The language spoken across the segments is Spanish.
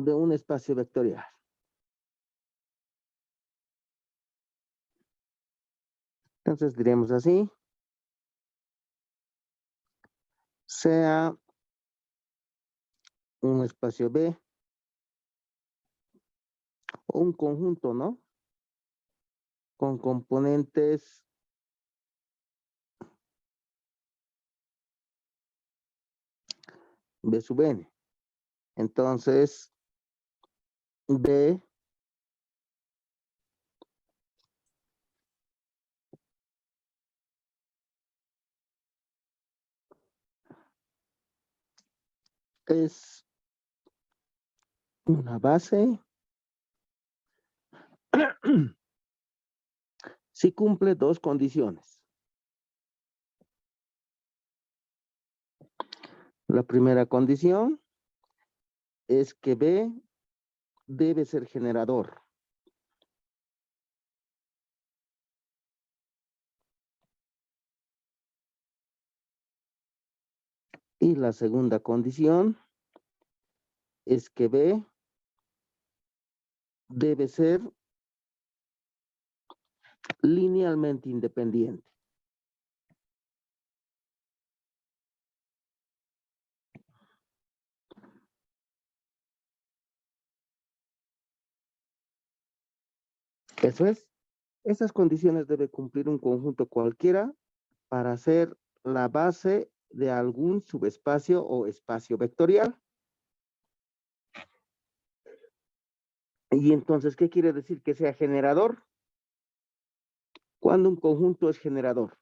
de un espacio vectorial. Entonces diremos así, sea un espacio B o un conjunto, ¿no? Con componentes B sub n. Entonces, B es una base si cumple dos condiciones. La primera condición es que B debe ser generador. Y la segunda condición es que B debe ser linealmente independiente. Eso es. Esas condiciones debe cumplir un conjunto cualquiera para ser la base de algún subespacio o espacio vectorial. Y entonces, ¿qué quiere decir que sea generador? Cuando un conjunto es generador.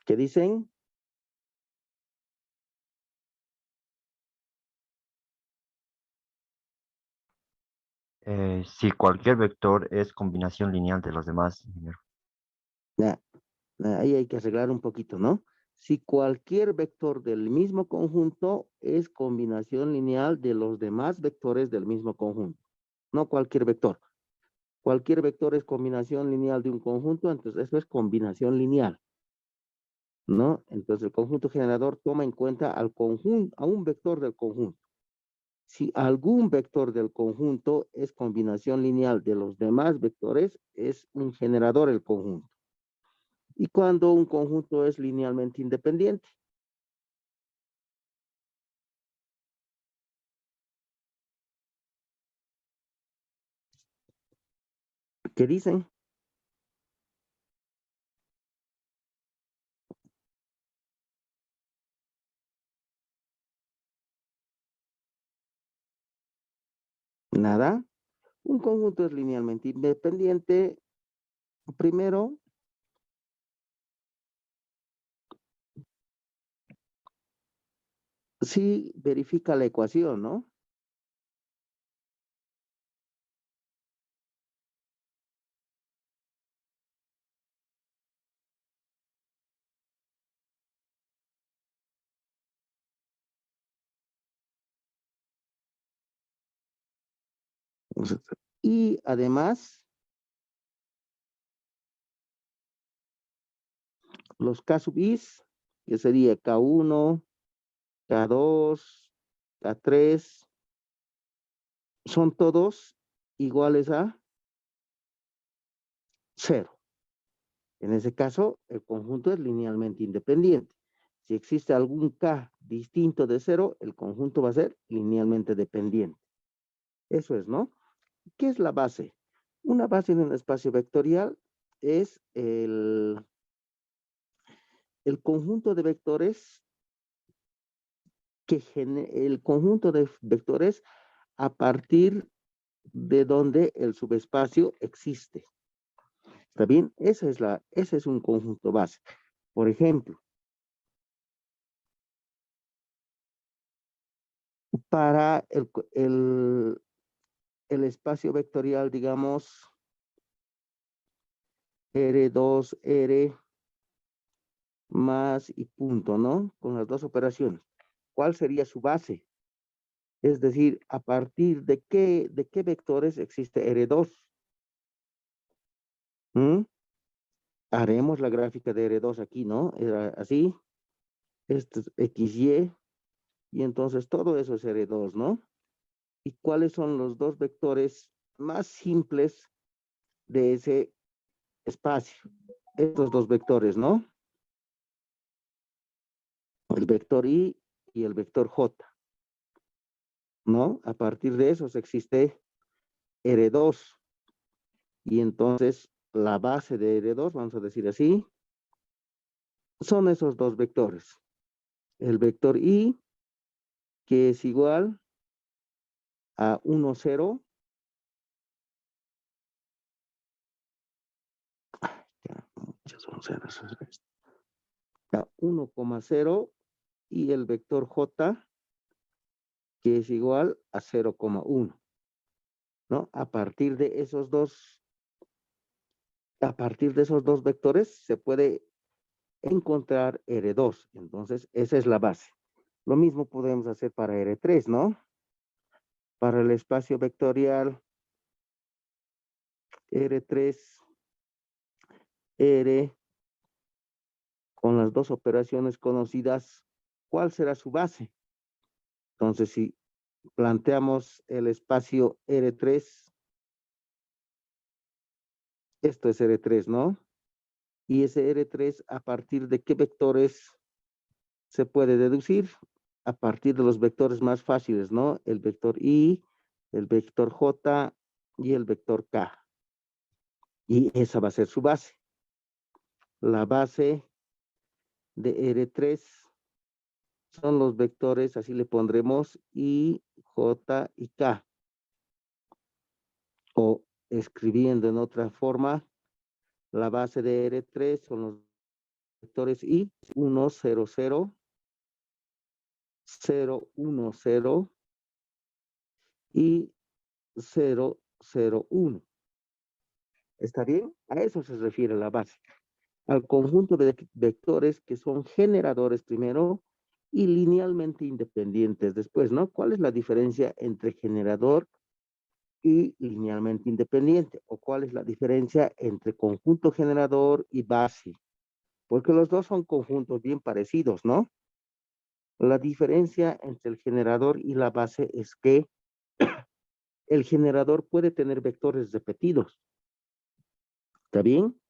¿Qué dicen? Si cualquier vector es combinación lineal de los demás, ingeniero. Ya, ahí hay que arreglar un poquito, ¿no? Si cualquier vector del mismo conjunto es combinación lineal de los demás vectores del mismo conjunto. No cualquier vector. Cualquier vector es combinación lineal de un conjunto, entonces eso es combinación lineal, ¿no? Entonces el conjunto generador toma en cuenta al conjunto, a un vector del conjunto. Si algún vector del conjunto es combinación lineal de los demás vectores, es un generador el conjunto. Y cuando un conjunto es linealmente independiente. ¿Qué dicen? Nada. Un conjunto es linealmente independiente. Primero, si verifica la ecuación, ¿no? Y además, los K sub is, que sería K1, K2, K3, son todos iguales a 0. En ese caso, el conjunto es linealmente independiente. Si existe algún K distinto de 0, el conjunto va a ser linealmente dependiente. Eso es, ¿no? ¿Qué es la base? Una base en un espacio vectorial es el conjunto de vectores el conjunto de vectores a partir de donde el subespacio existe. ¿Está bien? Ese es un conjunto base. Por ejemplo, para el espacio vectorial, digamos, R2R más y punto, ¿no? Con las dos operaciones. ¿Cuál sería su base? Es decir, ¿a partir de qué vectores existe R2? ¿Mm? Haremos la gráfica de R2 aquí, ¿no? Era así. Esto es XY. Y entonces todo eso es R2, ¿no? ¿Y cuáles son los dos vectores más simples de ese espacio? Estos dos vectores, ¿no? El vector I y el vector J, ¿no? A partir de esos existe R2. Y entonces la base de R2, vamos a decir así, son esos dos vectores. El vector I, que es igual a 1, 0. Ya, muchos son ceros. 1,0 y el vector J, que es igual a 0,1, ¿no? A partir de esos dos vectores se puede encontrar R2. Entonces, esa es la base. Lo mismo podemos hacer para R3, ¿no? Para el espacio vectorial R3, R, con las dos operaciones conocidas, ¿cuál será su base? Entonces, si planteamos el espacio R3, esto es R3, ¿no? Y ese R3, ¿a partir de qué vectores se puede deducir? A partir de los vectores más fáciles, ¿no? El vector I, el vector J y el vector K. Y esa va a ser su base. La base de R3 son los vectores, así le pondremos I, J y K. O escribiendo en otra forma, la base de R3 son los vectores I, 1, 0, 0, 0, 1, 0 y 0, 0, 1. ¿Está bien? A eso se refiere la base. Al conjunto de vectores que son generadores primero y linealmente independientes después, ¿no? ¿Cuál es la diferencia entre generador y linealmente independiente? ¿O cuál es la diferencia entre conjunto generador y base? Porque los dos son conjuntos bien parecidos, ¿no? La diferencia entre el generador y la base es que el generador puede tener vectores repetidos. ¿Está bien?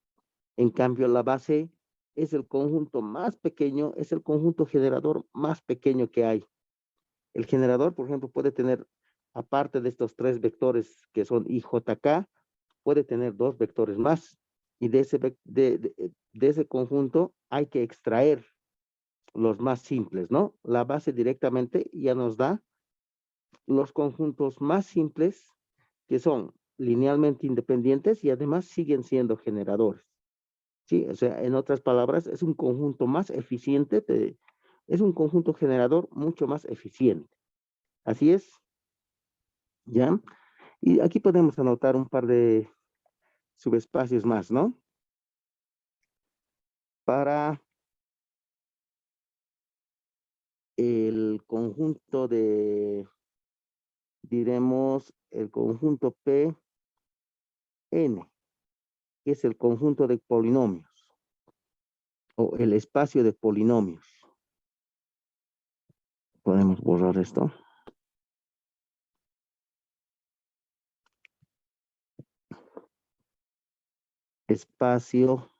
En cambio, la base es el conjunto más pequeño, es el conjunto generador más pequeño que hay. El generador, por ejemplo, puede tener, aparte de estos tres vectores que son I, J, K, puede tener dos vectores más. Y de ese conjunto hay que extraer los más simples, ¿no? La base directamente ya nos da los conjuntos más simples que son linealmente independientes y además siguen siendo generadores. Sí, o sea, en otras palabras, es un conjunto más eficiente, es un conjunto generador mucho más eficiente. Así es, ¿ya? Y aquí podemos anotar un par de subespacios más, ¿no? Para el conjunto de, diremos, el conjunto Pn, que es el conjunto de polinomios, o el espacio de polinomios. Podemos borrar esto. Espacio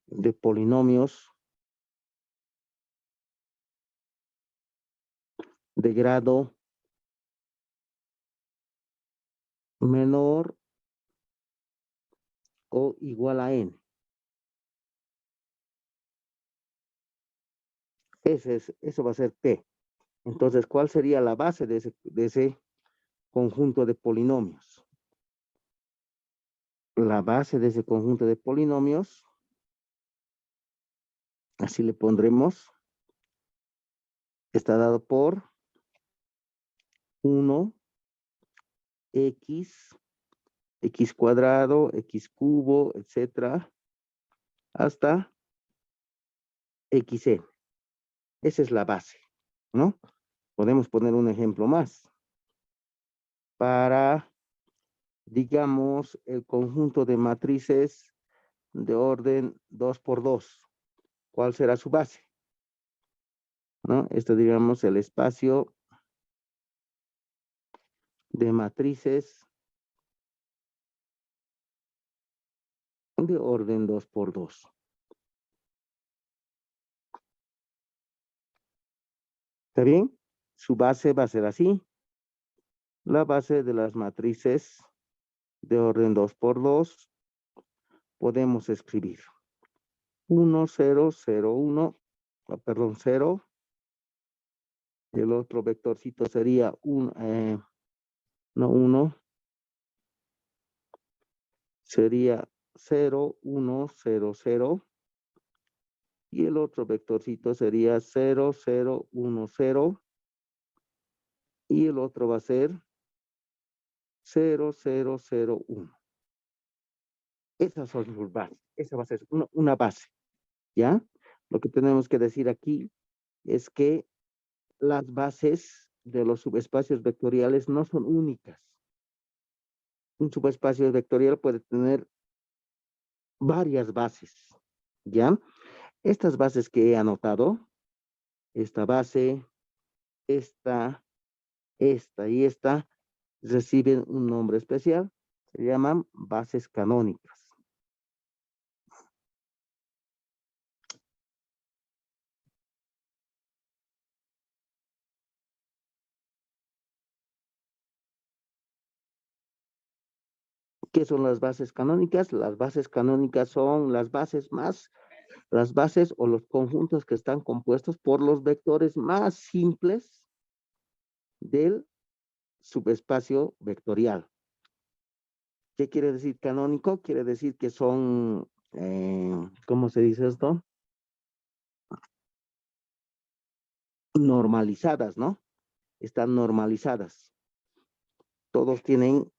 de polinomios de grado menor o igual a n. Eso va a ser P. Entonces, ¿cuál sería la base de ese conjunto de polinomios? La base de ese conjunto de polinomios, así le pondremos, está dado por 1, x, x cuadrado, x cubo, etcétera, hasta xn. Esa es la base, ¿no? Podemos poner un ejemplo más. Para, digamos, el conjunto de matrices de orden 2 por 2. ¿Cuál será su base? ¿no? Esto, digamos, el espacio de matrices de orden 2 por 2. ¿Está bien? Su base va a ser así. La base de las matrices de orden 2 por 2 podemos escribir 1, 0, 0, 1, perdón, 0. El otro vectorcito sería 1, no 1, sería 0, 1, 0, 0. Y el otro vectorcito sería 0, 0, 1, 0. Y el otro va a ser 0, 0, 0, 1. Esas son sus bases. Esa va a ser una base, ¿ya? Lo que tenemos que decir aquí es que las bases de los subespacios vectoriales no son únicas. Un subespacio vectorial puede tener varias bases, ¿ya? Estas bases que he anotado, esta base, esta y esta, reciben un nombre especial. Se llaman bases canónicas. ¿Qué son las bases canónicas? Las bases canónicas son las bases o los conjuntos que están compuestos por los vectores más simples del subespacio vectorial. ¿Qué quiere decir canónico? Quiere decir que son, ¿cómo se dice esto? Normalizadas, ¿no? Están normalizadas. Todos tienen,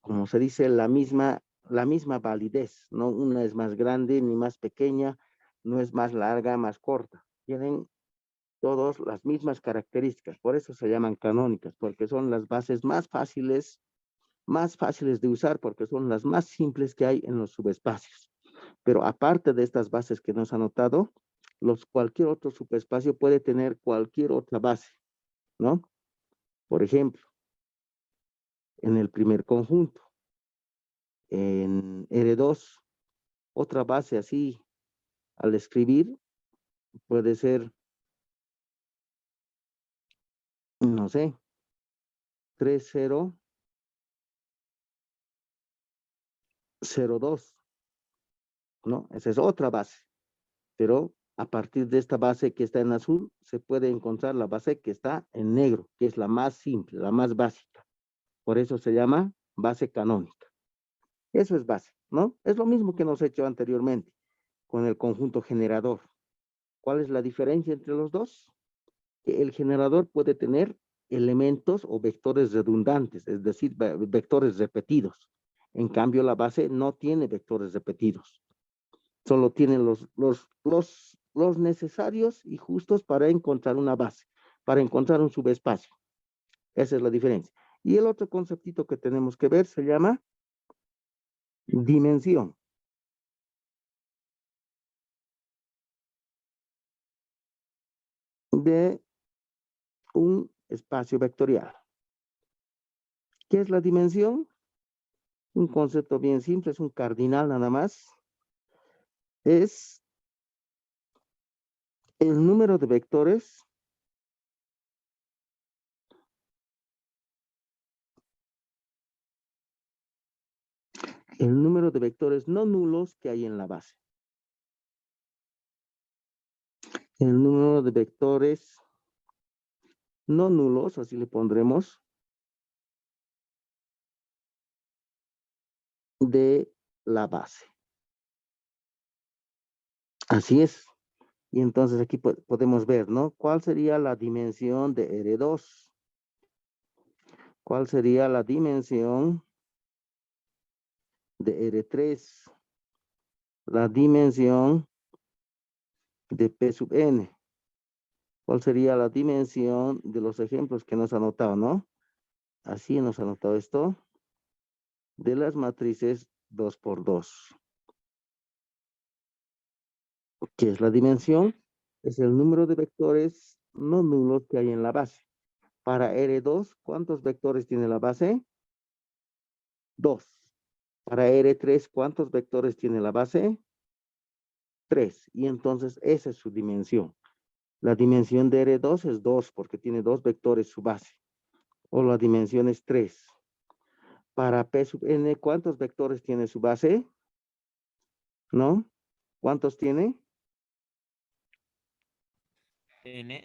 como se dice, la misma validez, ¿no? Una es más grande ni más pequeña, no es más larga, más corta. Tienen todos las mismas características, por eso se llaman canónicas, porque son las bases más fáciles de usar, porque son las más simples que hay en los subespacios. Pero aparte de estas bases que nos han notado, cualquier otro subespacio puede tener cualquier otra base, ¿no? Por ejemplo, en el primer conjunto, en R2, otra base así, al escribir, puede ser, no sé, 3002, ¿no? Esa es otra base. Pero a partir de esta base que está en azul, se puede encontrar la base que está en negro, que es la más simple, la más básica. Por eso se llama base canónica. Eso es base, ¿no? Es lo mismo que nos he hecho anteriormente con el conjunto generador. ¿Cuál es la diferencia entre los dos? Que el generador puede tener elementos o vectores redundantes, es decir, vectores repetidos. En cambio, la base no tiene vectores repetidos. Solo tienen los necesarios y justos para encontrar una base, para encontrar un subespacio. Esa es la diferencia. Y el otro conceptito que tenemos que ver se llama dimensión. De un espacio vectorial. ¿Qué es la dimensión? Un concepto bien simple, es un cardinal nada más. Es el número de vectores no nulos que hay en la base. El número de vectores no nulos, así le pondremos, de la base. Así es. Y entonces aquí podemos ver, ¿no? ¿Cuál sería la dimensión de R2? ¿Cuál sería la dimensión de R3? La dimensión de P sub n. ¿Cuál sería la dimensión de los ejemplos que nos ha anotado, no? Así nos ha anotado esto. De las matrices 2 por 2. ¿Qué es la dimensión? Es el número de vectores no nulos que hay en la base. Para R2, ¿cuántos vectores tiene la base? 2. Para R3, ¿cuántos vectores tiene la base? 3. Y entonces esa es su dimensión. La dimensión de R2 es 2 porque tiene 2 vectores su base. O la dimensión es 3. Para P sub n, ¿cuántos vectores tiene su base? ¿No? ¿Cuántos tiene? N.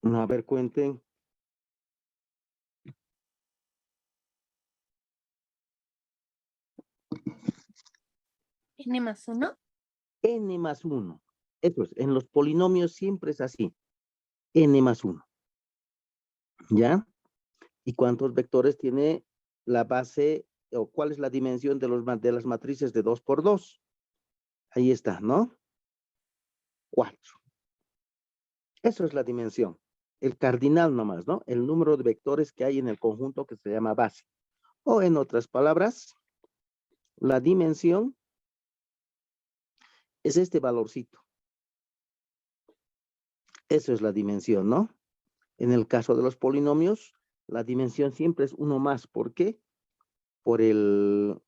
No, a ver, cuenten. N más 1. N más 1. Eso es, en los polinomios siempre es así. N más 1. ¿Ya? ¿Y cuántos vectores tiene la base o cuál es la dimensión de las matrices de 2 por 2? Ahí está, ¿no? 4. Eso es la dimensión. El cardinal nomás, ¿no? El número de vectores que hay en el conjunto que se llama base. O en otras palabras, la dimensión es este valorcito. Eso es la dimensión, ¿no? En el caso de los polinomios, la dimensión siempre es uno más. ¿Por qué? Por el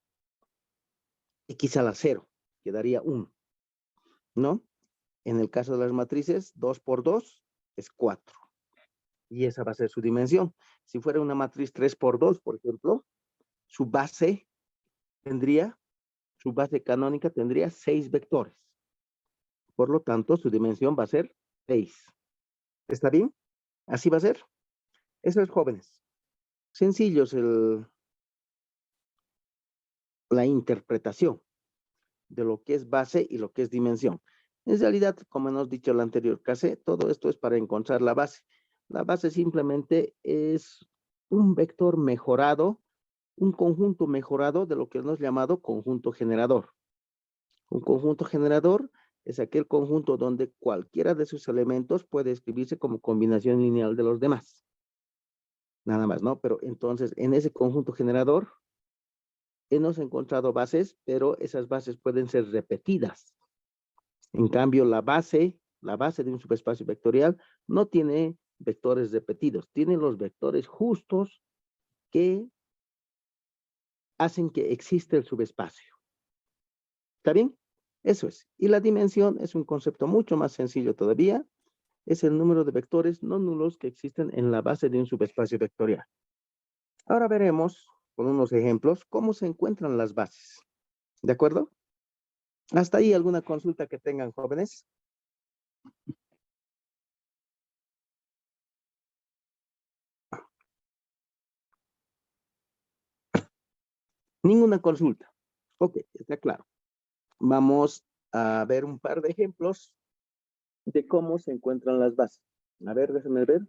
x a la 0, que daría 1, ¿no? En el caso de las matrices, 2 por 2 es 4. Y esa va a ser su dimensión. Si fuera una matriz 3 por 2, por ejemplo, su base canónica tendría 6 vectores. Por lo tanto, su dimensión va a ser 6. ¿Está bien? Así va a ser. Eso es, jóvenes. Sencillos la interpretación de lo que es base y lo que es dimensión. En realidad, como hemos dicho en la anterior clase, todo esto es para encontrar la base. La base simplemente es un vector mejorado, un conjunto mejorado de lo que hemos llamado conjunto generador. Un conjunto generador es aquel conjunto donde cualquiera de sus elementos puede escribirse como combinación lineal de los demás. Nada más, ¿no? Pero entonces, en ese conjunto generador, hemos encontrado bases, pero esas bases pueden ser repetidas. En cambio, la base de un subespacio vectorial no tiene vectores repetidos, tiene los vectores justos que hacen que exista el subespacio. ¿Está bien? Eso es. Y la dimensión es un concepto mucho más sencillo todavía. Es el número de vectores no nulos que existen en la base de un subespacio vectorial. Ahora veremos con unos ejemplos cómo se encuentran las bases. ¿De acuerdo? ¿Hasta ahí alguna consulta que tengan, jóvenes? Ninguna consulta. Ok, está claro. Vamos a ver un par de ejemplos de cómo se encuentran las bases. A ver, déjenme ver.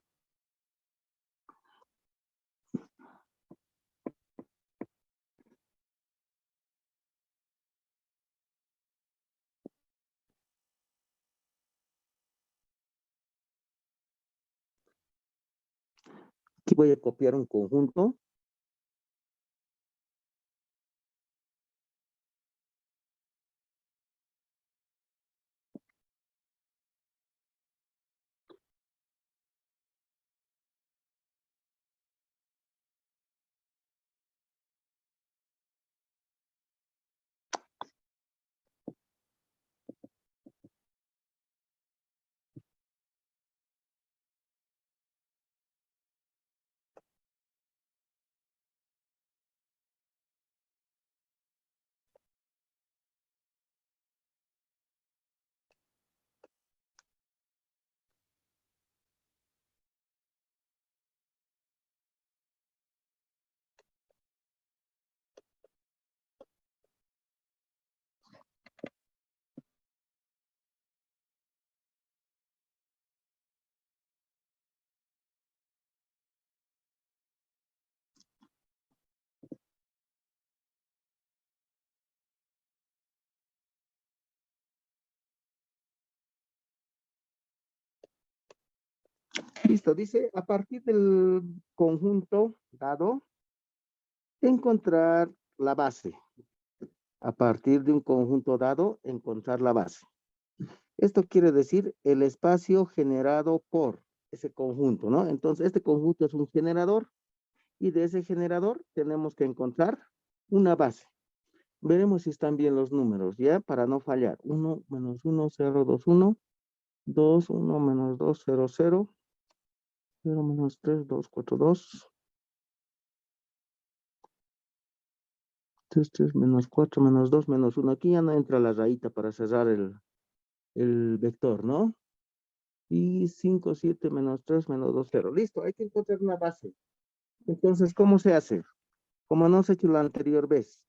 Aquí voy a copiar un conjunto. Listo, dice, a partir del conjunto dado, encontrar la base. A partir de un conjunto dado, encontrar la base. Esto quiere decir el espacio generado por ese conjunto, ¿no? Entonces, este conjunto es un generador y de ese generador tenemos que encontrar una base. Veremos si están bien los números, ¿ya? Para no fallar. 1 menos 1, 0, 2, 1. 2, 1 menos 2, 0, 0. 0 menos 3, 2, 4, 2. 3, 3 menos 4 menos 2 menos 1. Aquí ya no entra la rayita para cerrar el vector, ¿no? Y 5, 7 menos 3 menos 2, 0. Listo, hay que encontrar una base. Entonces, ¿cómo se hace? Como nos he hecho la anterior vez.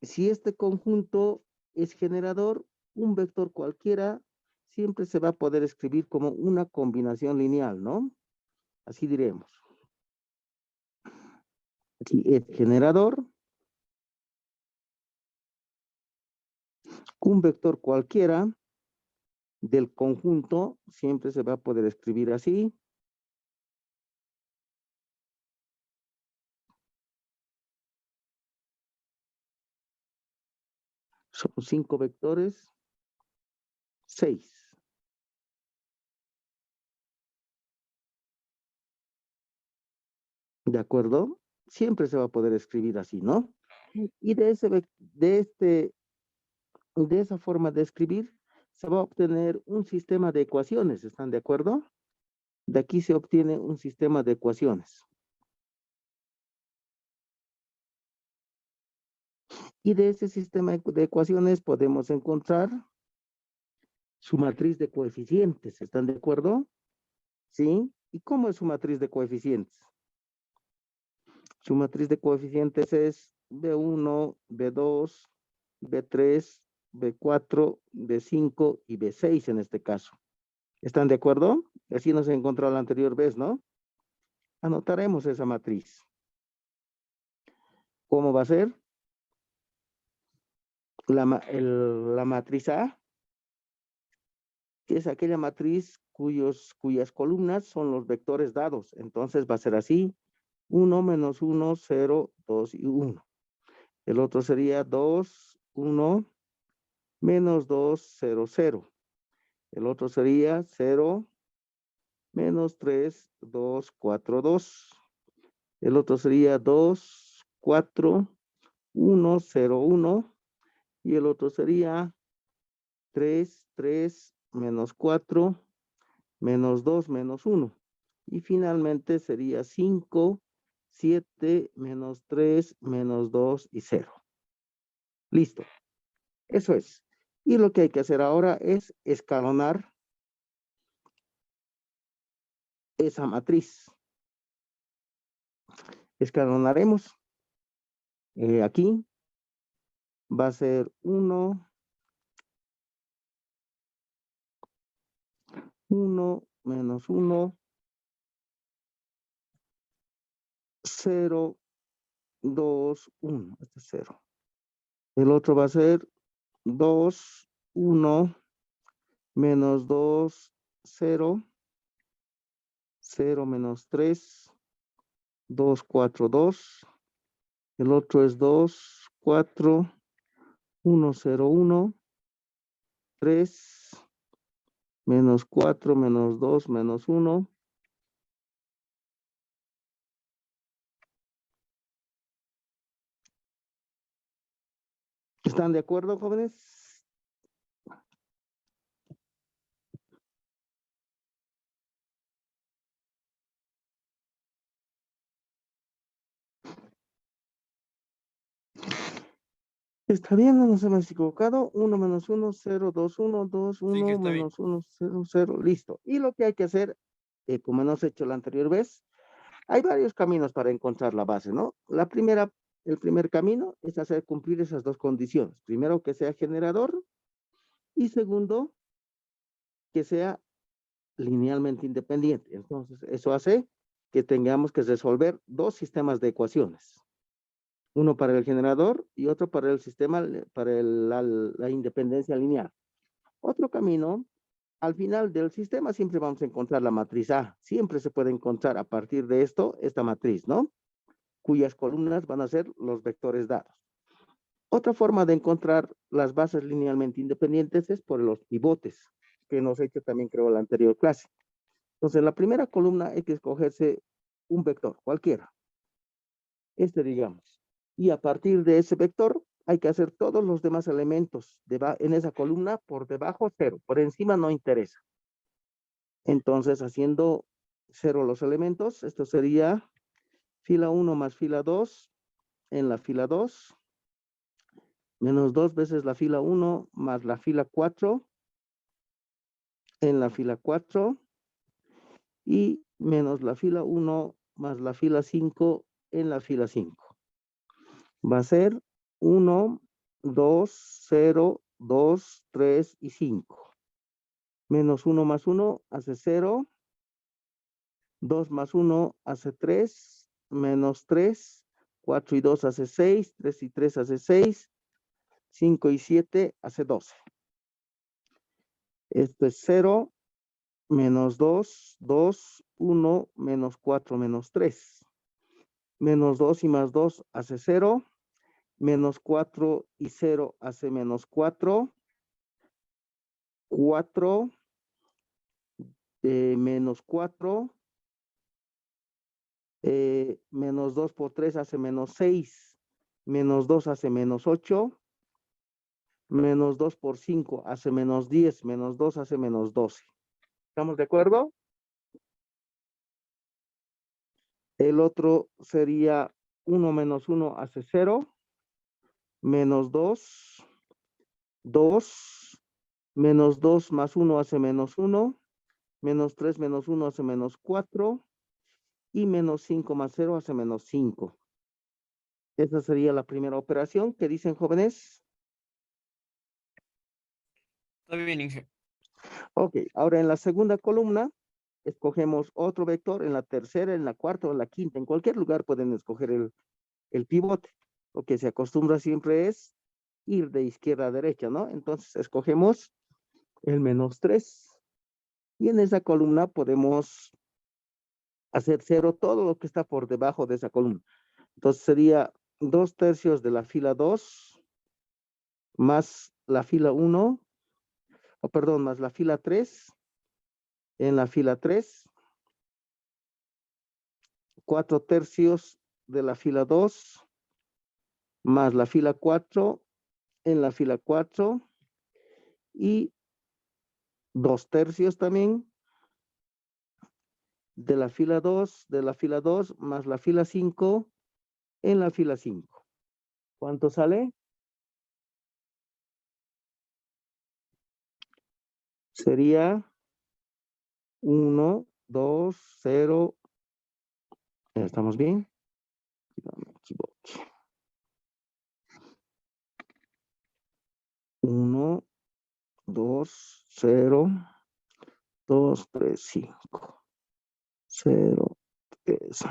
Si este conjunto es generador, un vector cualquiera siempre se va a poder escribir como una combinación lineal, ¿no? Así diremos. Si es generador, un vector cualquiera del conjunto siempre se va a poder escribir así. Son 5 vectores, 6. ¿De acuerdo? Siempre se va a poder escribir así, ¿no? Y de esa forma de escribir se va a obtener un sistema de ecuaciones. ¿Están de acuerdo? De aquí se obtiene un sistema de ecuaciones. Y de ese sistema de ecuaciones podemos encontrar su matriz de coeficientes. ¿Están de acuerdo? ¿Sí? ¿Y cómo es su matriz de coeficientes? Su matriz de coeficientes es B1, B2, B3, B4, B5 y B6 en este caso. ¿Están de acuerdo? Así nos encontró la anterior vez, ¿no? Anotaremos esa matriz. ¿Cómo va a ser? La matriz A, que es aquella matriz cuyas columnas son los vectores dados. Entonces va a ser así. 1 menos 1, 0, 2 y 1. El otro sería 2, 1, menos 2, 0, 0. El otro sería 0, menos 3, 2, 4, 2. El otro sería 2, 4, 1, 0, 1. Y el otro sería 3, 3, menos 4, menos 2, menos 1. Y finalmente sería 5, 7, menos 3, menos 2 y 0. Listo. Eso es. Y lo que hay que hacer ahora es escalonar esa matriz. Escalonaremos. Aquí va a ser 1, 1, menos 1, 0, 2, 1. Este es 0. El otro va a ser 2, 1, menos 2, 0, 0 menos 3, 2, 4, 2. El otro es 2, 4, 1, 0, 1, 3, menos 4, menos 2, menos 1. ¿Están de acuerdo, jóvenes? Está bien, no nos hemos equivocado. 1 menos 1, 0, 2, 1, 2, 1, menos 1, 0, 0. Listo. Y lo que hay que hacer, como hemos hecho la anterior vez, hay varios caminos para encontrar la base, ¿no? El primer camino es hacer cumplir esas dos condiciones. Primero, que sea generador. Y segundo, que sea linealmente independiente. Entonces, eso hace que tengamos que resolver dos sistemas de ecuaciones. Uno para el generador y otro para el sistema, para la independencia lineal. Otro camino, al final del sistema siempre vamos a encontrar la matriz A. Siempre se puede encontrar a partir de esto, esta matriz, ¿no? Cuyas columnas van a ser los vectores dados. Otra forma de encontrar las bases linealmente independientes es por los pivotes, que nos he hecho también creo en la anterior clase. Entonces, en la primera columna hay que escogerse un vector, cualquiera. Este, digamos. Y a partir de ese vector hay que hacer todos los demás elementos en esa columna por debajo 0. Por encima no interesa. Entonces, haciendo 0 los elementos, esto sería fila 1 más fila 2 en la fila 2, menos 2 veces la fila 1 más la fila 4 en la fila 4 y menos la fila 1 más la fila 5 en la fila 5. Va a ser 1, 2, 0, 2, 3 y 5. Menos 1 más 1 hace 0. 2 más 1 hace 3. Menos 3. 4 y 2 hace 6. 3 y 3 hace 6. 5 y 7 hace 12. Esto es 0. Menos 2, 2, 1, menos 4, menos 3. Menos 2 y más 2 hace 0. Menos 4 y 0 hace menos 4. 4 menos 4. Menos 2 por 3 hace menos 6. Menos 2 hace menos 8. Menos 2 por 5 hace menos 10. Menos 2 hace menos 12. ¿Estamos de acuerdo? El otro sería 1 menos 1 hace 0. Menos 2. 2. Menos 2 más 1 hace menos 1. Menos 3 menos 1 hace menos 4. Y menos 5 más 0 hace menos 5. Esa sería la primera operación. ¿Qué dicen, jóvenes? Está bien, Inge. Ok, ahora en la segunda columna escogemos otro vector, en la tercera, en la cuarta o en la quinta. En cualquier lugar pueden escoger el pivote. Lo que se acostumbra siempre es ir de izquierda a derecha, ¿no? Entonces escogemos el menos 3. Y en esa columna podemos hacer 0 todo lo que está por debajo de esa columna. Entonces sería 2 tercios de la fila 2 más la fila 1, o perdón, más la fila 3. En la fila 3, 4 tercios de la fila 2 más la fila 4 en la fila 4 y 2 tercios también de la fila 2 más la fila 5 en la fila 5. ¿Cuánto sale? Sería 1, 2, 0. ¿Estamos bien? No me equivoque. 1, 2, 0, 2, 3, 5. 0, 3,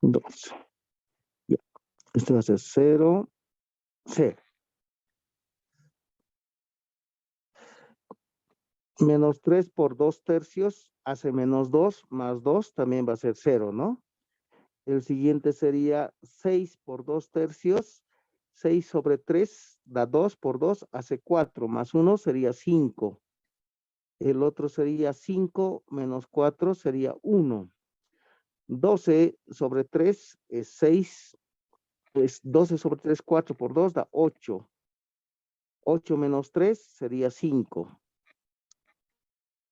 2. Ya. Este va a ser 0, 0. Menos 3 por 2 tercios hace menos 2, más 2 también va a ser 0, ¿no? El siguiente sería 6 por 2 tercios. 6 sobre 3 da 2 por 2 hace 4, más 1 sería 5. El otro sería 5 menos 4 sería 1. 12 sobre 3 es 6. Pues 12 sobre 3, 4 por 2 da 8. 8 menos 3 sería 5.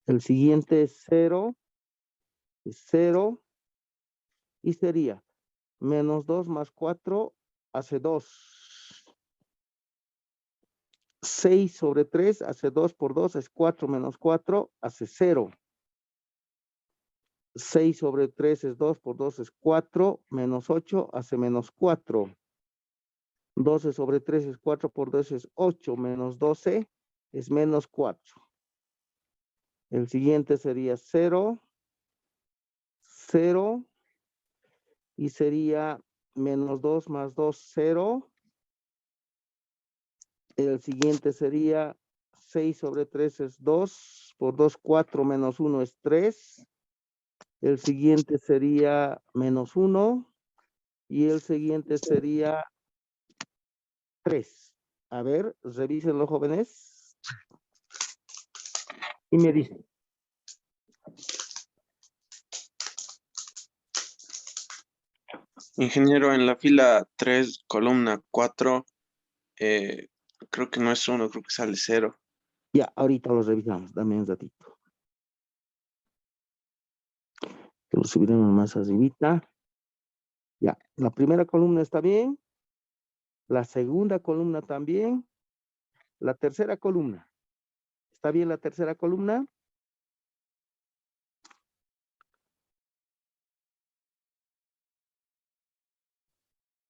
El siguiente es 0. Es 0. Y sería menos 2 más 4 hace 2. 6 sobre 3 hace 2 por 2 es 4 menos 4 hace 0. 6 sobre 3 es 2 por 2 es 4 menos 8 hace menos 4. 12 sobre 3 es 4 por 2 es 8 menos 12 es menos 4. El siguiente sería 0, 0 y sería menos 2 más 2, 0. El siguiente sería 6 sobre 3 es 2, por 2, 4 menos 1 es 3. El siguiente sería menos 1. Y el siguiente sería 3. A ver, revisen los jóvenes. Y me dicen. Ingeniero, en la fila 3, columna 4, creo que no es 1, creo que sale 0. Ya, ahorita los revisamos. Dame un ratito. Lo subiremos más arribita. Ya, la primera columna está bien. La segunda columna también. La tercera columna. ¿Está bien la tercera columna?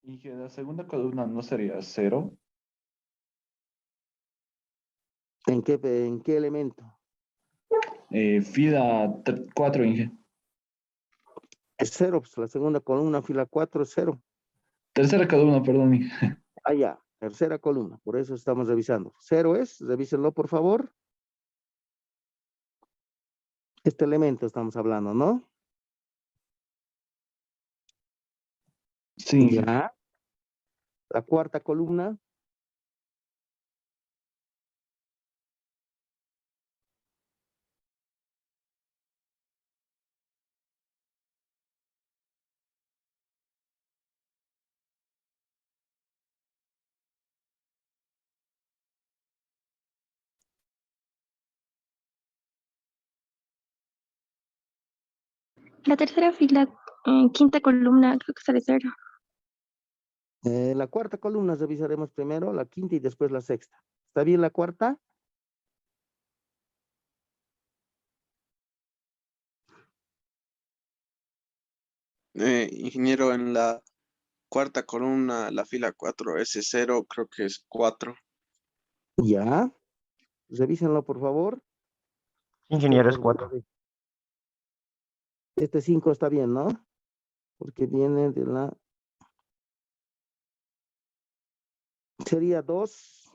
Y que la segunda columna no sería 0. ¿En qué elemento? Fila 4, Inge. Es 0, pues la segunda columna, fila 4 es 0. Tercera columna, perdón, Inge. Ah, ya, tercera columna, por eso estamos revisando. 0 es, revísenlo por favor. Este elemento estamos hablando, ¿no? Sí, Inge. Ya. La cuarta columna. La tercera fila, quinta columna, creo que sale 0. La cuarta columna revisaremos primero, la quinta y después la sexta. ¿Está bien la cuarta? Ingeniero, en la cuarta columna, la fila 4, ese 0, creo que es 4. Ya. Revísenlo por favor. Ingeniero es 4. Este 5 está bien, ¿no? Porque viene de la... Sería 2,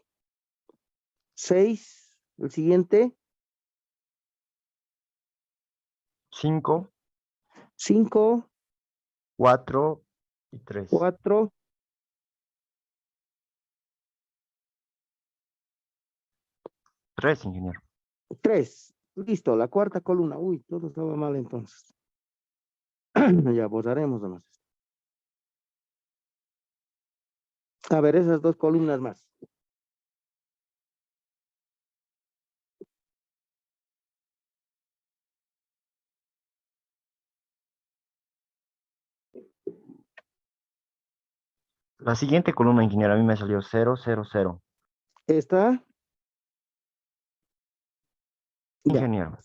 6, el siguiente, 5, 5, 4 y 3. 4, 3, ingeniero. 3. Listo, la cuarta columna. Uy, todo estaba mal entonces. Ya borraremos nomás. A ver, esas dos columnas más. La siguiente columna, ingeniero, a mí me salió 0, 0, 0. Esta, ya, Ingeniero.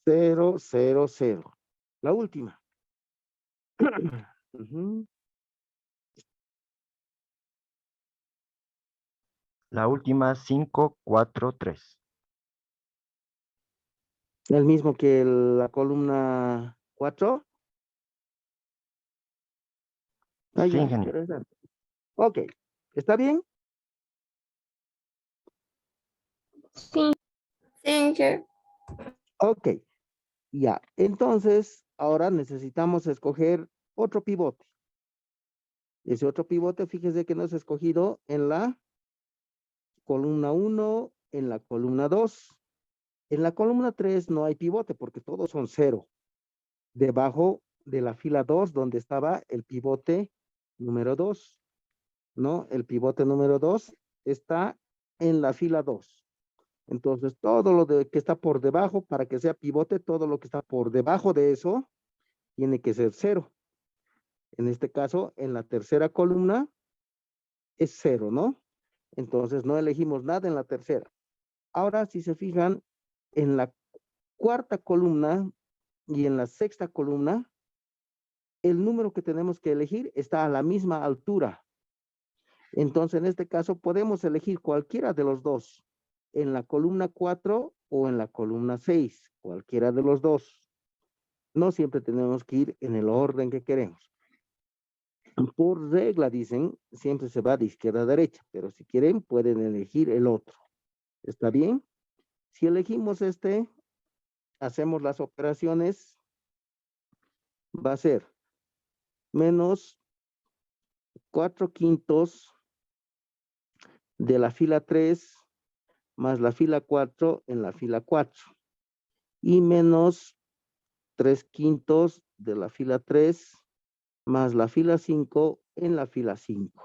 0, 0, 0. La última. Ujú. La última, 5, 4, 3. El mismo que la columna 4. Ah, Sí, ya, ingeniero. interesante. Ok, ¿está bien? Sí. Sí, Ok, ya. Entonces, ahora necesitamos escoger otro pivote. Ese otro pivote, fíjese que no es escogido en la columna 1, en la columna 2. En la columna 3 no hay pivote porque todos son 0. Debajo de la fila 2, donde estaba el pivote número 2, ¿no? El pivote número 2 está en la fila 2. Entonces, todo lo que está por debajo, para que sea pivote, todo lo que está por debajo de eso, tiene que ser 0. En este caso, en la tercera columna, es 0, ¿no? Entonces, no elegimos nada en la tercera. Ahora, si se fijan, en la cuarta columna y en la sexta columna, el número que tenemos que elegir está a la misma altura. Entonces, en este caso, podemos elegir cualquiera de los dos, en la columna 4 o en la columna 6, cualquiera de los dos. No siempre tenemos que ir en el orden que queremos. Por regla, dicen, siempre se va de izquierda a derecha, pero si quieren, pueden elegir el otro. ¿Está bien? Si elegimos este, hacemos las operaciones, va a ser menos 4/5 de la fila 3 más la fila 4 en la fila 4 y menos 3/5 de la fila 3 más la fila 5 en la fila 5.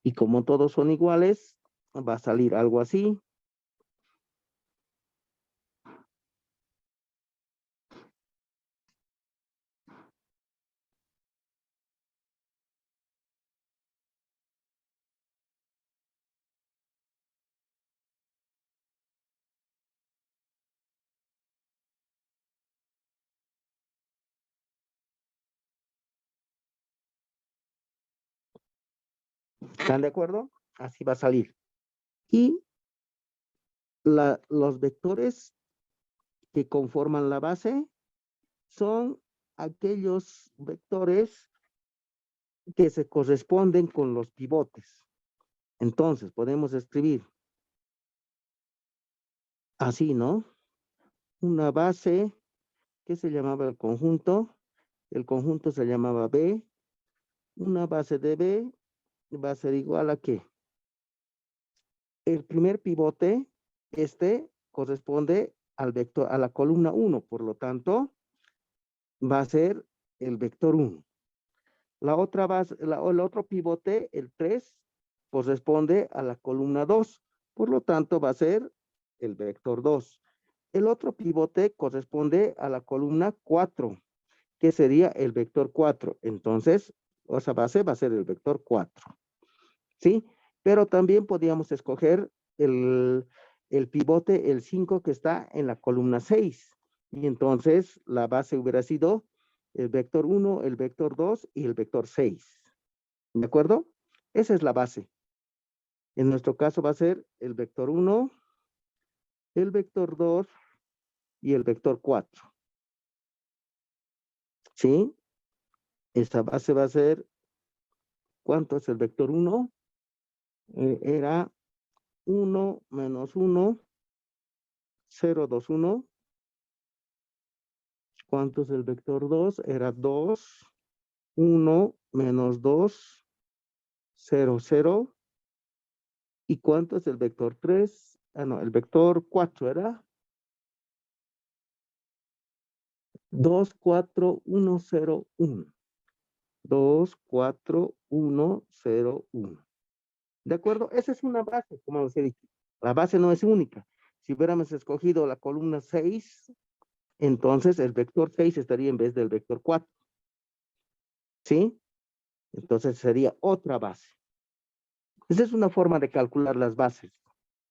Y como todos son iguales, va a salir algo así. ¿Están de acuerdo? Así va a salir. Y los vectores que conforman la base son aquellos vectores que se corresponden con los pivotes. Entonces, podemos escribir así, ¿no? Una base que se llamaba el conjunto se llamaba B. Una base de B va a ser igual a ¿qué? El primer pivote, corresponde al vector, a la columna 1, por lo tanto, va a ser el vector 1. La otra base, el otro pivote, el 3, corresponde a la columna 2, por lo tanto, va a ser el vector 2. El otro pivote corresponde a la columna 4, que sería el vector 4. Entonces, esa base va a ser el vector 4. ¿Sí? Pero también podríamos escoger el pivote, el 5, que está en la columna 6. Y entonces la base hubiera sido el vector 1, el vector 2 y el vector 6. ¿De acuerdo? Esa es la base. En nuestro caso va a ser el vector 1, el vector 2 y el vector 4. ¿Sí? Esta base va a ser, ¿cuánto es el vector 1? Era 1 menos 1, 0, 2, 1. ¿Cuánto es el vector 2? Era 2, 1 menos 2, 0, 0. ¿Y cuánto es el vector 3? Ah, no, el vector 4 era 2, 4, 1, 0, 1. 2, 4, 1, 0, 1. ¿De acuerdo? Esa es una base, como les he dicho. La base no es única. Si hubiéramos escogido la columna 6, entonces el vector 6 estaría en vez del vector 4. ¿Sí? Entonces sería otra base. Esa es una forma de calcular las bases,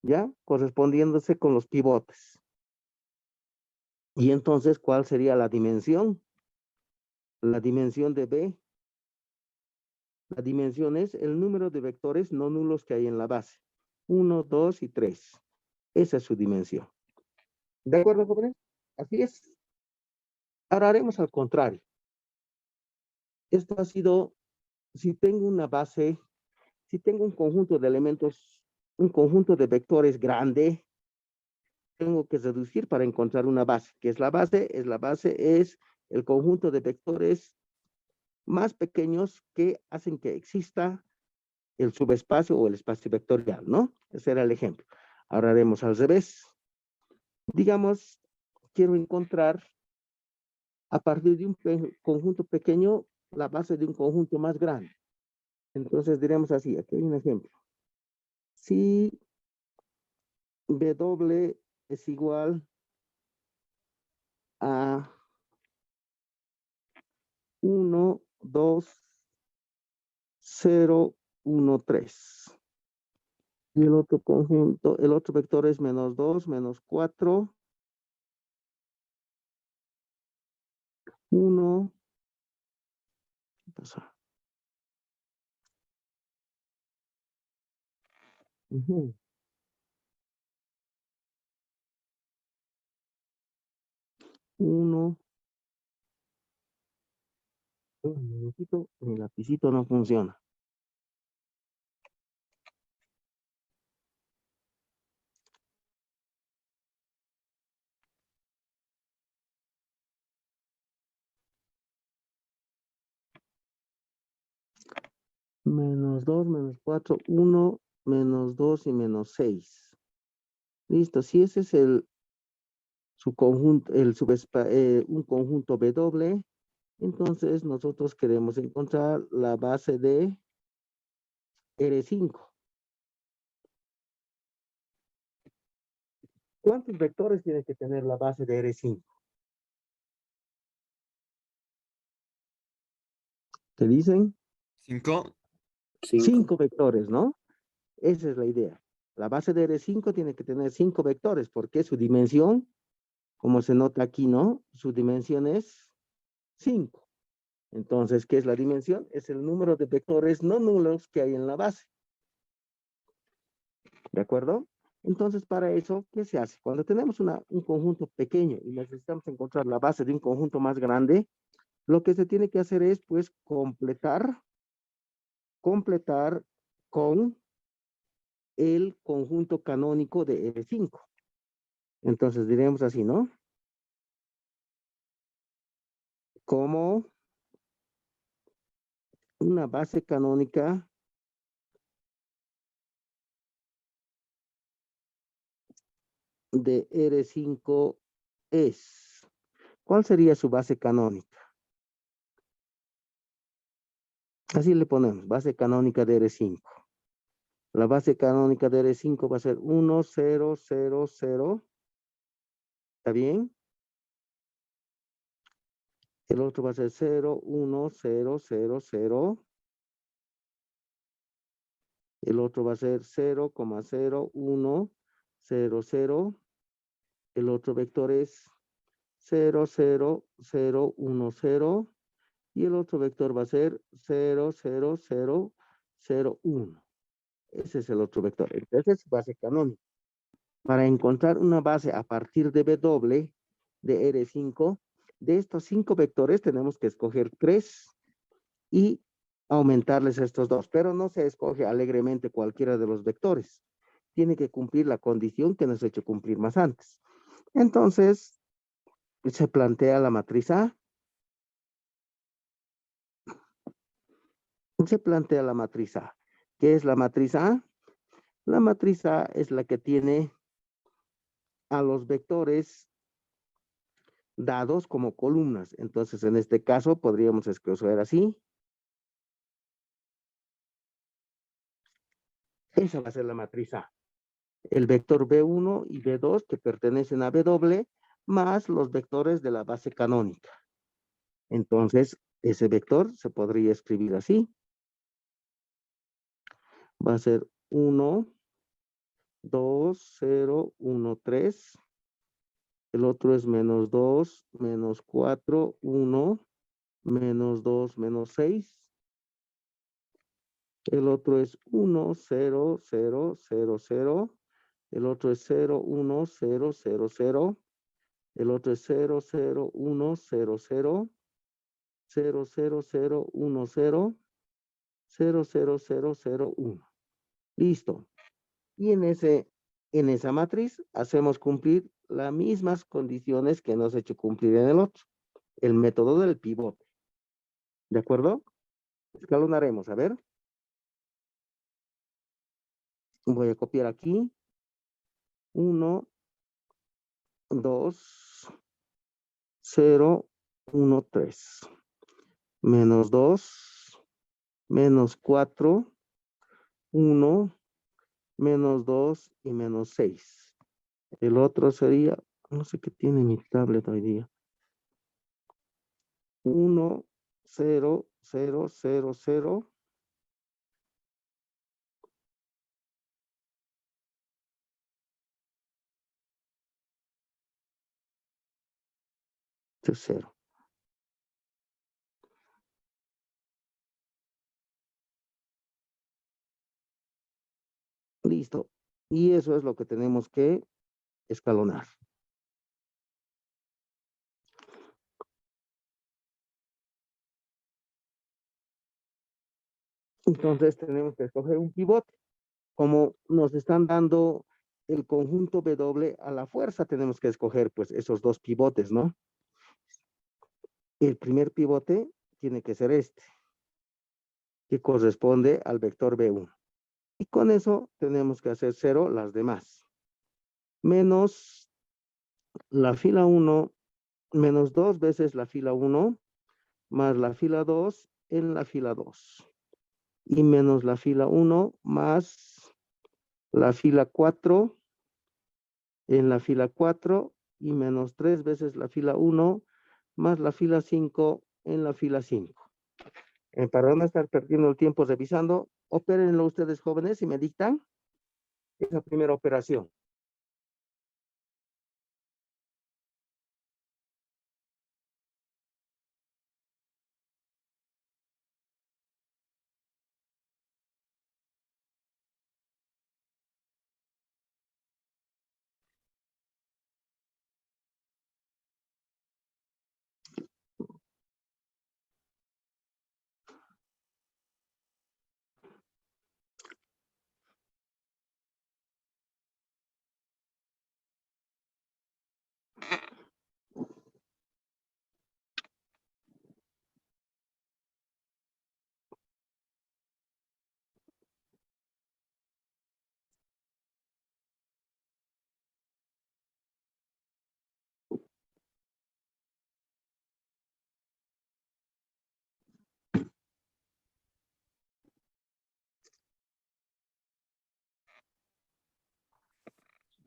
¿ya? Correspondiéndose con los pivotes. Y entonces, ¿cuál sería la dimensión? La dimensión de B. La dimensión es el número de vectores no nulos que hay en la base. 1, 2 y 3. Esa es su dimensión. ¿De acuerdo, jóvenes? Así es. Ahora haremos al contrario. Esto ha sido, si tengo una base, si tengo un conjunto de elementos, un conjunto de vectores grande, tengo que reducir para encontrar una base. ¿Qué es la base? Es el conjunto de vectores más pequeños que hacen que exista el subespacio o el espacio vectorial, ¿no? Ese era el ejemplo. Ahora haremos al revés. Digamos, quiero encontrar a partir de un conjunto pequeño la base de un conjunto más grande. Entonces diremos así, aquí hay un ejemplo. Si W es igual a 1, 2, 0, 1, 3. Y el otro conjunto, el otro vector es menos 2, menos 4, 1. ¿Qué pasó? 1. Mi lapicito no funciona. Menos 2, menos 4, 1, menos 2 y menos 6. Listo, si ese es su conjunto, un conjunto W, entonces nosotros queremos encontrar la base de R5. ¿Cuántos vectores tiene que tener la base de R5? ¿Te dicen? 5. 5 vectores, ¿no? Esa es la idea. La base de R5 tiene que tener 5 vectores, porque su dimensión, como se nota aquí, ¿no? Su dimensión es 5. Entonces, ¿qué es la dimensión? Es el número de vectores no nulos que hay en la base. ¿De acuerdo? Entonces, para eso, ¿qué se hace? Cuando tenemos un conjunto pequeño y necesitamos encontrar la base de un conjunto más grande, lo que se tiene que hacer es, pues, completar con el conjunto canónico de R5. Entonces, diremos así, ¿no? Como una base canónica de R5 es. ¿Cuál sería su base canónica? Así le ponemos, base canónica de R5. La base canónica de R5 va a ser 1, 0, 0, 0. ¿Está bien? El otro va a ser 0, 1, 0, 0, 0. El otro va a ser 0, 0, 1, 0, 0. El otro vector es 0, 0, 0, 1, 0. Y el otro vector va a ser 0, 0, 0, 0, 1. Ese es el otro vector. Entonces, base canónica. Para encontrar una base a partir de W de R5, de estos 5 vectores tenemos que escoger 3 y aumentarles estos 2, pero no se escoge alegremente cualquiera de los vectores. Tiene que cumplir la condición que nos ha hecho cumplir más antes. Entonces, se plantea la matriz A. Se plantea la matriz A. ¿Qué es la matriz A? La matriz A es la que tiene a los vectores dados como columnas. Entonces, en este caso, podríamos escribir así. Esa va a ser la matriz A. El vector B1 y B2 que pertenecen a W más los vectores de la base canónica. Entonces, ese vector se podría escribir así. Va a ser 1, 2, 0, 1, 3. El otro es menos 2, menos 4, 1, menos 2, menos 6. El otro es 1, 0, 0, 0, 0. El otro es 0, 1, 0, 0, 0. El otro es 0, 0, 1, 0, 0. 0, 0, 0, 1, 0. 0, 0, 0, 0, 1. Listo. Y en esa matriz hacemos cumplir las mismas condiciones que nos ha hecho cumplir en el otro. El método del pivote. ¿De acuerdo? Escalonaremos. A ver. Voy a copiar aquí. 1, 2, 0, 1, 3. Menos 2, menos 4, 1, menos 2 y menos 6. El otro sería, no sé qué tiene mi tablet hoy día. 1, 0, 0, 0, 0. Cero. Listo. Y eso es lo que tenemos que escalonar. Entonces tenemos que escoger un pivote. Como nos están dando el conjunto W a la fuerza, tenemos que escoger pues esos dos pivotes, ¿no? El primer pivote tiene que ser este. que corresponde al vector B1. Y con eso tenemos que hacer 0 las demás. Menos la fila 1, menos 2 veces la fila 1, más la fila 2 en la fila 2. Y menos la fila 1 más la fila 4 en la fila 4 y menos 3 veces la fila 1 más la fila 5 en la fila 5. Para no estar perdiendo el tiempo revisando, opérenlo ustedes jóvenes y me dictan esa primera operación.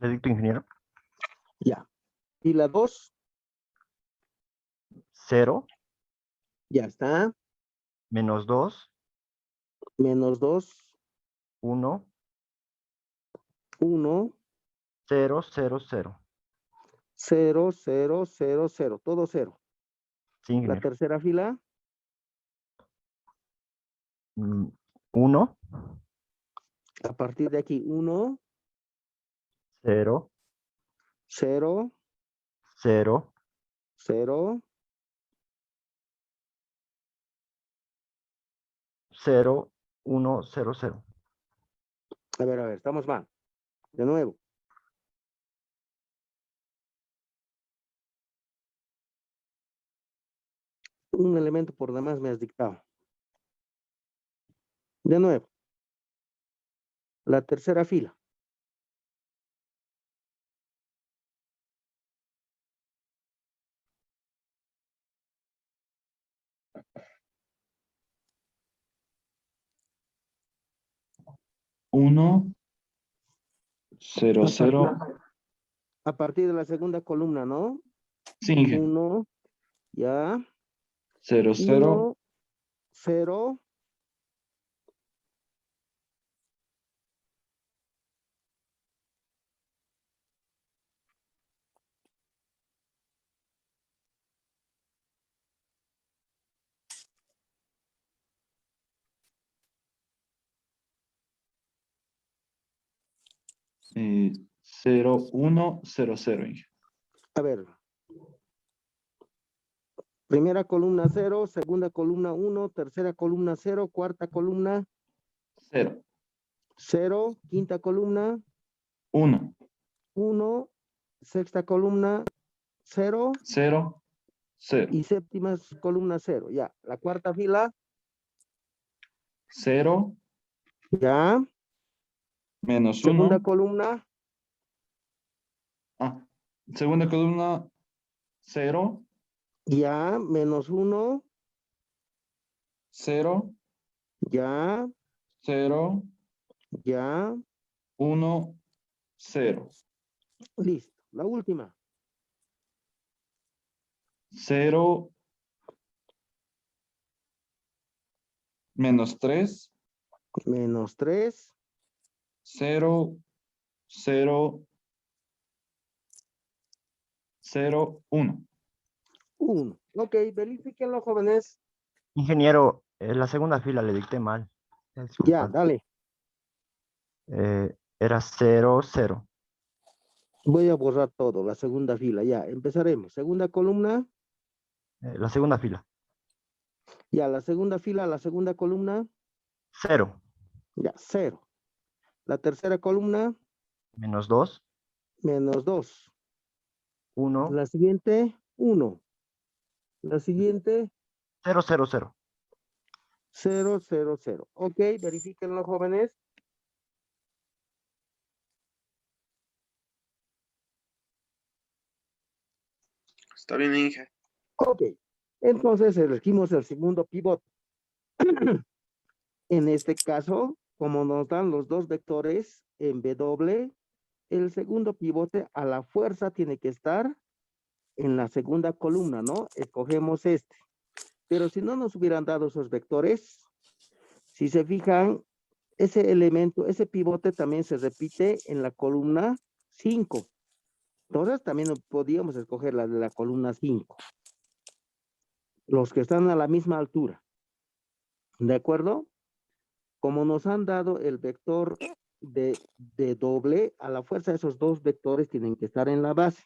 Le dicto, ingeniero. Ya. Fila 2, 0, ya está. menos 2, Menos 2, 1, 1, 0, 0, 0. 0, 0, 0, 0. Todo 0. Sí, La ingeniero. tercera fila, 1, a partir de aquí, 1, 0, 0, 0, 0, 0, 1, 0, 0. a ver, estamos mal. De nuevo. Un elemento por demás me has dictado. De nuevo. La tercera fila. Uno, 0, 0. A partir de la segunda columna, ¿no? Sí, Inge. 1, ya. 0, 0. 1, 0. Eh, 0, 1, 0, 0, Inge. A ver. Primera columna 0, segunda columna 1, tercera columna 0, cuarta columna 0, 0, quinta columna 1, 1, sexta columna 0 0, 0. y séptima columna 0. Ya, la cuarta fila, 0, ya. menos Segunda 1. columna, Segunda columna, 0, ya. Menos 1, 0, ya, 0, ya. 1, 0. Listo. La última. 0, menos 3, Menos 3, 0, 0, 0, 1. 1. Ok, verifíquenlo, jóvenes. Ingeniero, la segunda fila le dicté mal. Ya, Disculpa. dale. Era 0, 0. Voy a borrar todo, la segunda fila. Ya, empezaremos. Segunda columna, La segunda fila. ya. La segunda fila, la segunda columna, 0, ya, 0. La tercera columna, menos 2, menos 2. 1, La siguiente, 1. La siguiente, 0, 0, 0. 0, 0, 0. Ok, verifíquenlo, jóvenes. Está bien, Inge. Ok, entonces elegimos el segundo pivote. En este caso, como nos dan los dos vectores en W, el segundo pivote a la fuerza tiene que estar en la segunda columna, ¿no? Escogemos este. Pero si no nos hubieran dado esos vectores, si se fijan, ese elemento, ese pivote también se repite en la columna 5. Entonces también podíamos escoger la de la columna 5. Los que están a la misma altura. ¿De acuerdo? Como nos han dado el vector de doble, a la fuerza esos dos vectores tienen que estar en la base.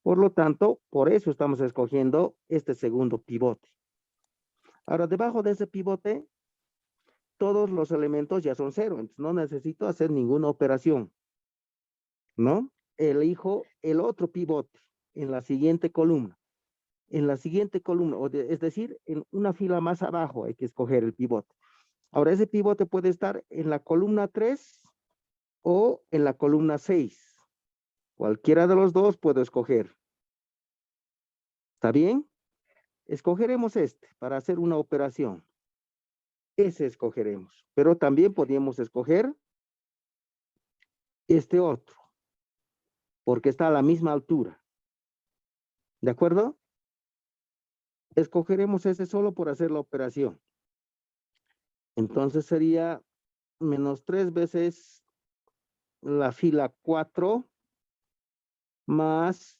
Por lo tanto, por eso estamos escogiendo este segundo pivote. Ahora, debajo de ese pivote, todos los elementos ya son 0. Entonces, no necesito hacer ninguna operación. ¿No? Elijo el otro pivote en la siguiente columna. En la siguiente columna, es decir, en una fila más abajo hay que escoger el pivote. Ahora, ese pivote puede estar en la columna 3 o en la columna 6. Cualquiera de los dos puedo escoger. ¿Está bien? Escogeremos este para hacer una operación. Ese escogeremos. Pero también podríamos escoger este otro, porque está a la misma altura. ¿De acuerdo? Escogeremos ese solo por hacer la operación. Entonces sería menos 3 veces la fila 4 más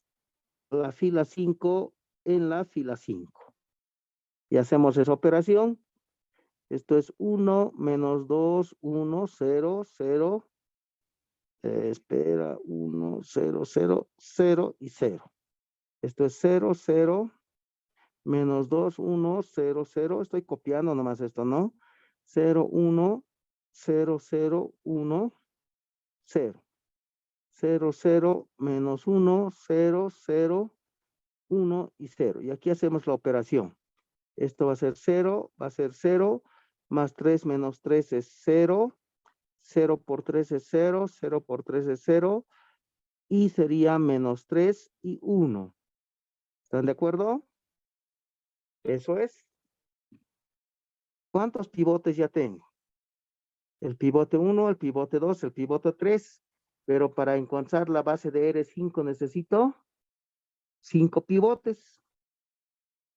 la fila 5 en la fila 5. Y hacemos esa operación. Esto es 1 menos 2, 1, 0, 0. Espera, 1, 0, 0, 0 y 0. Esto es 0, 0, menos 2, 1, 0, 0. Estoy copiando nomás esto, ¿no? 0, 1, 0, 0, 1, 0. 0, 0, menos 1, 0, 0, 1 y 0. Y aquí hacemos la operación. Esto va a ser 0, más 3 menos 3 es 0, 0 por 3 es 0, 0 por 3 es 0, y sería menos 3 y 1. ¿Están de acuerdo? Eso es. ¿Cuántos pivotes ya tengo? El pivote 1, el pivote 2, el pivote 3. Pero para encontrar la base de R5 necesito 5 pivotes.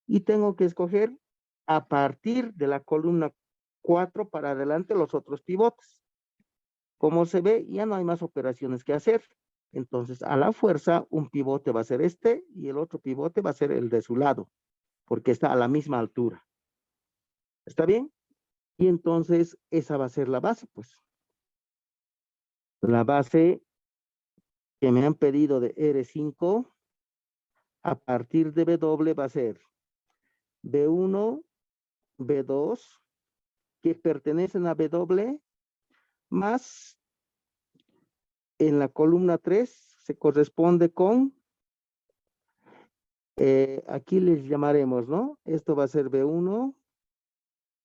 Y tengo que escoger a partir de la columna 4 para adelante los otros pivotes. Como se ve, ya no hay más operaciones que hacer. Entonces, a la fuerza, un pivote va a ser este y el otro pivote va a ser el de su lado, porque está a la misma altura. ¿Está bien? Y entonces, esa va a ser la base, pues. La base que me han pedido de R5, a partir de W va a ser B1, B2, que pertenecen a W, más en la columna 3 se corresponde con, aquí les llamaremos, ¿no? Esto va a ser B1,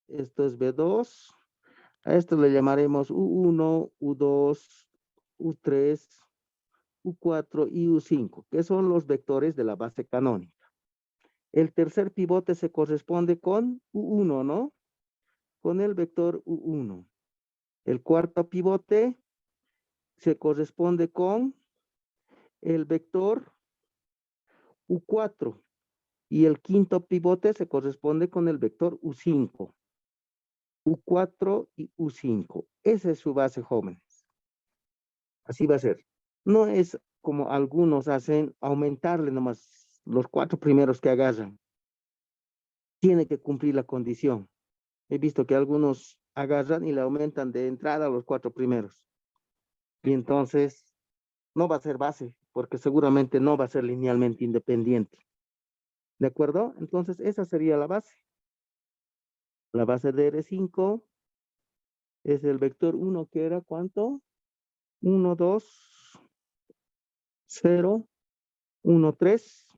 esto es B2, a esto le llamaremos U1, U2, U3, U4 y U5, que son los vectores de la base canónica. El tercer pivote se corresponde con U1, ¿no? Con el vector U1. El cuarto pivote se corresponde con el vector U4. Y el quinto pivote se corresponde con el vector U5. U4 y U5. Esa es su base, jóvenes. Así va a ser. No es como algunos hacen, aumentarle nomás los 4 primeros que agarran. Tiene que cumplir la condición. He visto que algunos agarran y le aumentan de entrada a los 4 primeros. Y entonces no va a ser base, porque seguramente no va a ser linealmente independiente. ¿De acuerdo? Entonces esa sería la base. La base de R5 es el vector 1, que era ¿cuánto? 1, 2, 0, 1, 3.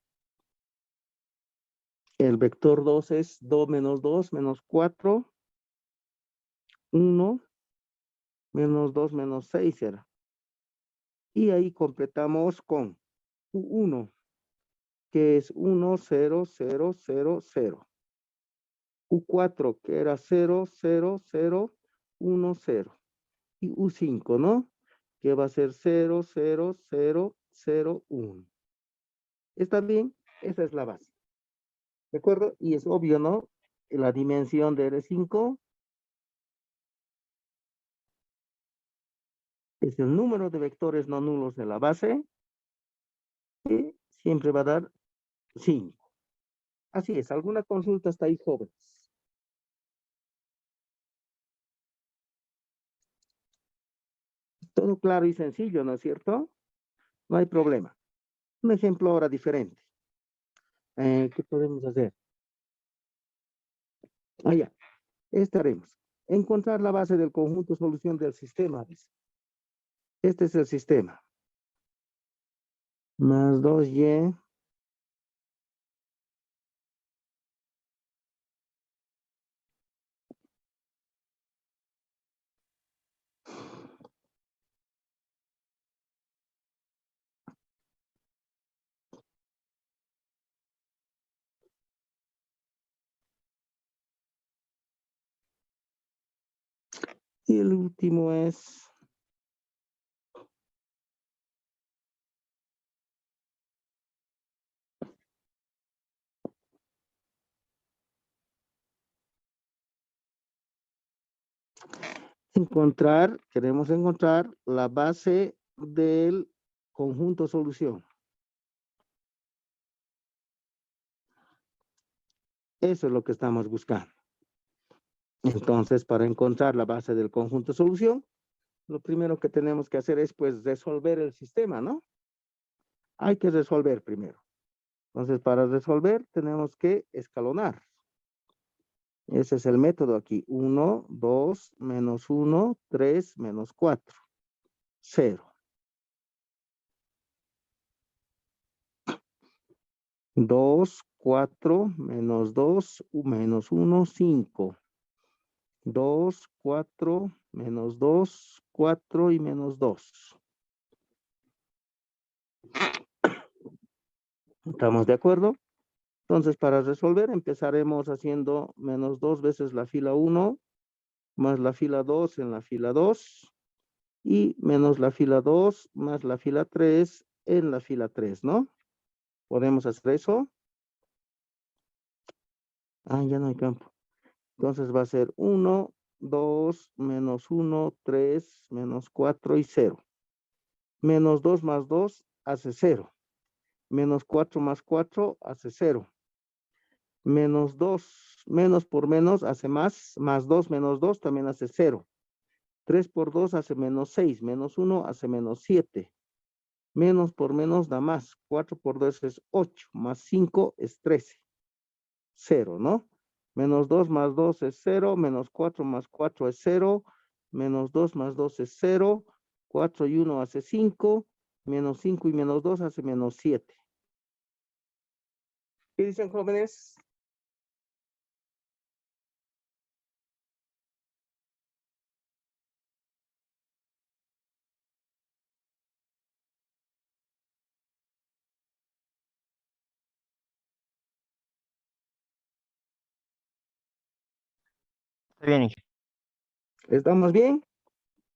El vector 2 es 2 menos 2 menos 4. 1 menos 2 menos 6 era. Y ahí completamos con U1, que es 1, 0, 0, 0, 0. U4, que era 0, 0, 0, 1, 0. Y U5, ¿no? Que va a ser 0, 0, 0, 0, 1. ¿Está bien? Esa es la base. ¿De acuerdo? Y es obvio, ¿no? La dimensión de R5 es el número de vectores no nulos de la base, que siempre va a dar 5. Así es. ¿Alguna consulta hasta ahí, jóvenes? Todo claro y sencillo, ¿no es cierto? No hay problema. Un ejemplo ahora diferente. ¿Qué podemos hacer? Ya. Estaremos. Encontrar la base del conjunto solución del sistema. Dice. Este es el sistema. Más 2y. Y el último es queremos encontrar la base del conjunto solución. Eso es lo que estamos buscando. Entonces, para encontrar la base del conjunto solución, lo primero que tenemos que hacer es, pues, resolver el sistema, ¿no? Hay que resolver primero. Entonces, para resolver, tenemos que escalonar. Ese es el método aquí. 1, 2, menos 1, 3, menos 4. 0. 2, 4, menos 2, menos 1, 5. 2, 4, menos 2, 4 y menos 2. ¿Estamos de acuerdo? Entonces, para resolver, empezaremos haciendo menos 2 veces la fila 1, más la fila 2 en la fila 2, y menos la fila 2, más la fila 3 en la fila 3, ¿no? ¿Podemos hacer eso? Ya no hay campo. Entonces va a ser 1, 2, menos 1, 3, menos 4 y 0. Menos 2 más 2 hace 0. Menos 4 más 4 hace 0. Menos 2, menos por menos hace más. Más 2 menos 2 también hace 0. 3 por 2 hace menos 6. Menos 1 hace menos 7. Menos por menos da más. 4 por 2 es 8. Más 5 es 13. 0, ¿no? Menos 2 más 2 es 0. Menos 4 más 4 es 0. Menos 2 más 2 es 0. 4 y 1 hace 5. Menos 5 y menos 2 hace menos 7. ¿Qué dicen, jóvenes? Está bien, Inge. ¿Estamos bien?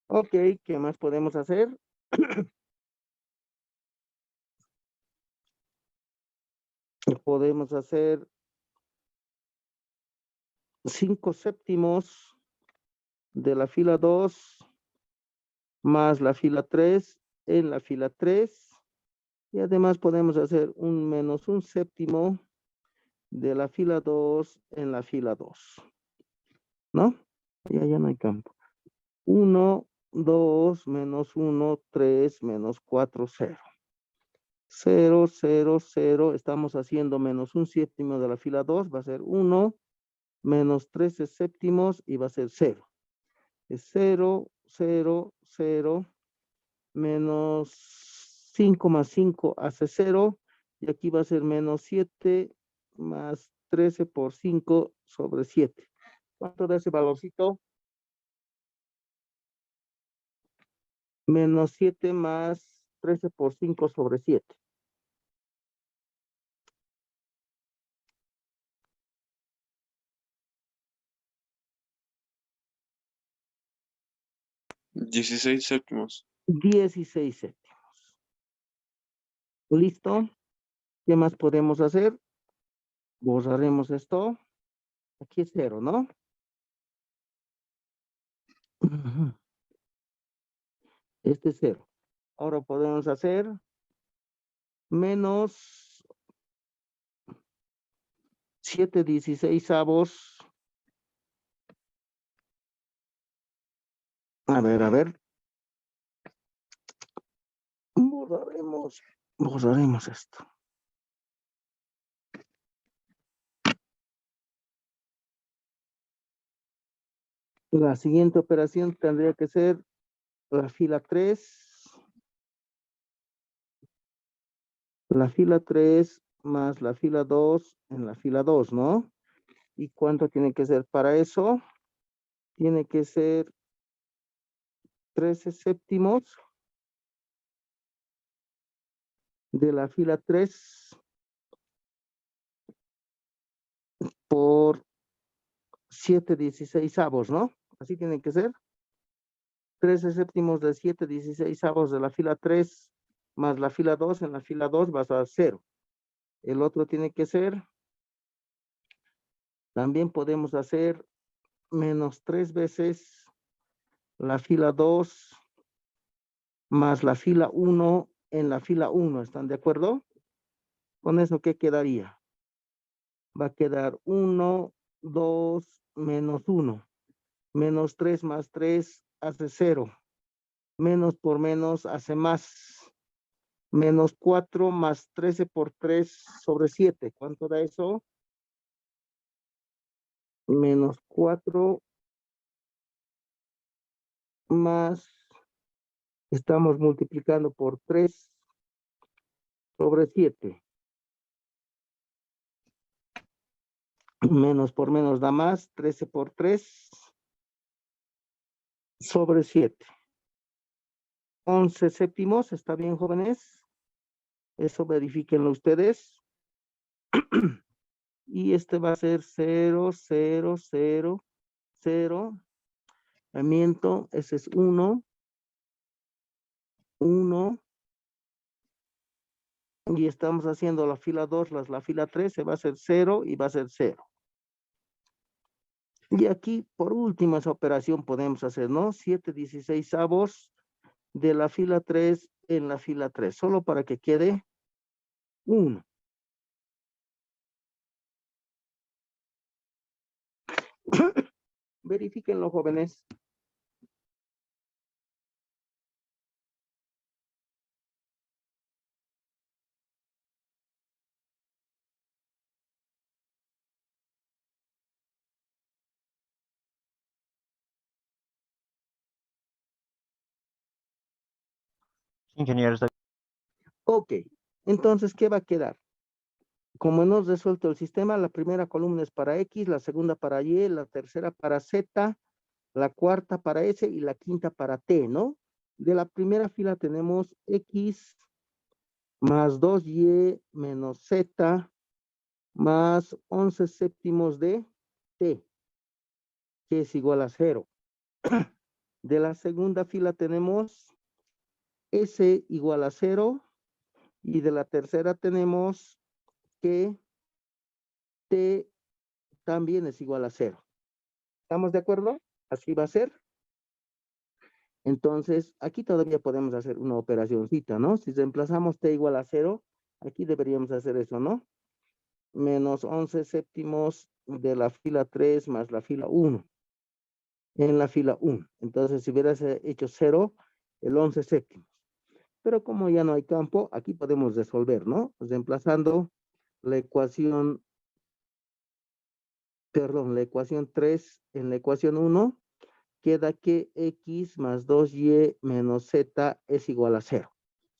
Ok, ¿qué más podemos hacer? Podemos hacer 5 séptimos de la fila 2 más la fila 3 en la fila 3. Y además podemos hacer un menos un séptimo de la fila 2 en la fila 2. ¿No? Ya no hay campo. 1, 2, menos 1, 3, menos 4, 0. 0, 0, 0. Estamos haciendo menos un séptimo de la fila 2. Va a ser 1. Menos 13 séptimos y va a ser 0. Es 0, 0, 0. Menos 5 más 5 hace 0. Y aquí va a ser menos 7 más 13 por 5 sobre 7. ¿Cuánto da ese valorcito? Menos 7 más 13 por 5 sobre 7. Dieciséis séptimos. 16 séptimos. ¿Listo? ¿Qué más podemos hacer? Borraremos esto. Aquí es 0, ¿no? Ujú. Este es 0. Ahora podemos hacer menos 7/16. A ver. Borraremos esto. La siguiente operación tendría que ser la fila 3. La fila 3 más la fila 2 en la fila 2, ¿no? ¿Y cuánto tiene que ser para eso? Tiene que ser 13 séptimos de la fila 3 por 7/16, ¿no? Así tiene que ser. 13 séptimos de 7/16 de la fila 3 más la fila 2 en la fila 2 vas a 0. El otro tiene que ser, también podemos hacer menos 3 veces la fila 2 más la fila 1 en la fila 1. ¿Están de acuerdo? Con eso, ¿qué quedaría? Va a quedar 1, 2, menos 1. Menos 3 más 3 hace 0. Menos por menos hace más. Menos 4 más 13 por 3 sobre 7. ¿Cuánto da eso? Menos 4 más, estamos multiplicando por 3 sobre 7. Menos por menos da más, 13 por 3 sobre 7. 11 séptimos, ¿está bien, jóvenes? Eso verifíquenlo ustedes. Y este va a ser 0, 0, 0, 0. Miento, ese es 1, 1. Y estamos haciendo la fila 2 más la fila 3, se va a hacer 0 y va a ser 0. Y aquí, por último, esa operación podemos hacer, ¿no? 7/16 de la fila 3 en la fila 3, solo para que quede 1. Verifíquenlo, jóvenes. Ingeniero, está Ok, entonces, ¿qué va a quedar? Como hemos resuelto el sistema, la primera columna es para X, la segunda para Y, la tercera para Z, la cuarta para S y la quinta para T, ¿no? De la primera fila tenemos X más 2Y menos Z más 11 séptimos de T, que es igual a 0. De la segunda fila tenemos S igual a 0 y de la tercera tenemos que T también es igual a 0. ¿Estamos de acuerdo? Así va a ser. Entonces, aquí todavía podemos hacer una operacioncita, ¿no? Si reemplazamos T igual a 0, aquí deberíamos hacer eso, ¿no? Menos 11 séptimos de la fila 3 más la fila 1. En la fila 1. Entonces, si hubieras hecho 0, el 11 séptimos. Pero como ya no hay campo, aquí podemos resolver, ¿no? Reemplazando la ecuación, la ecuación 3 en la ecuación 1, queda que X más 2Y menos Z es igual a 0.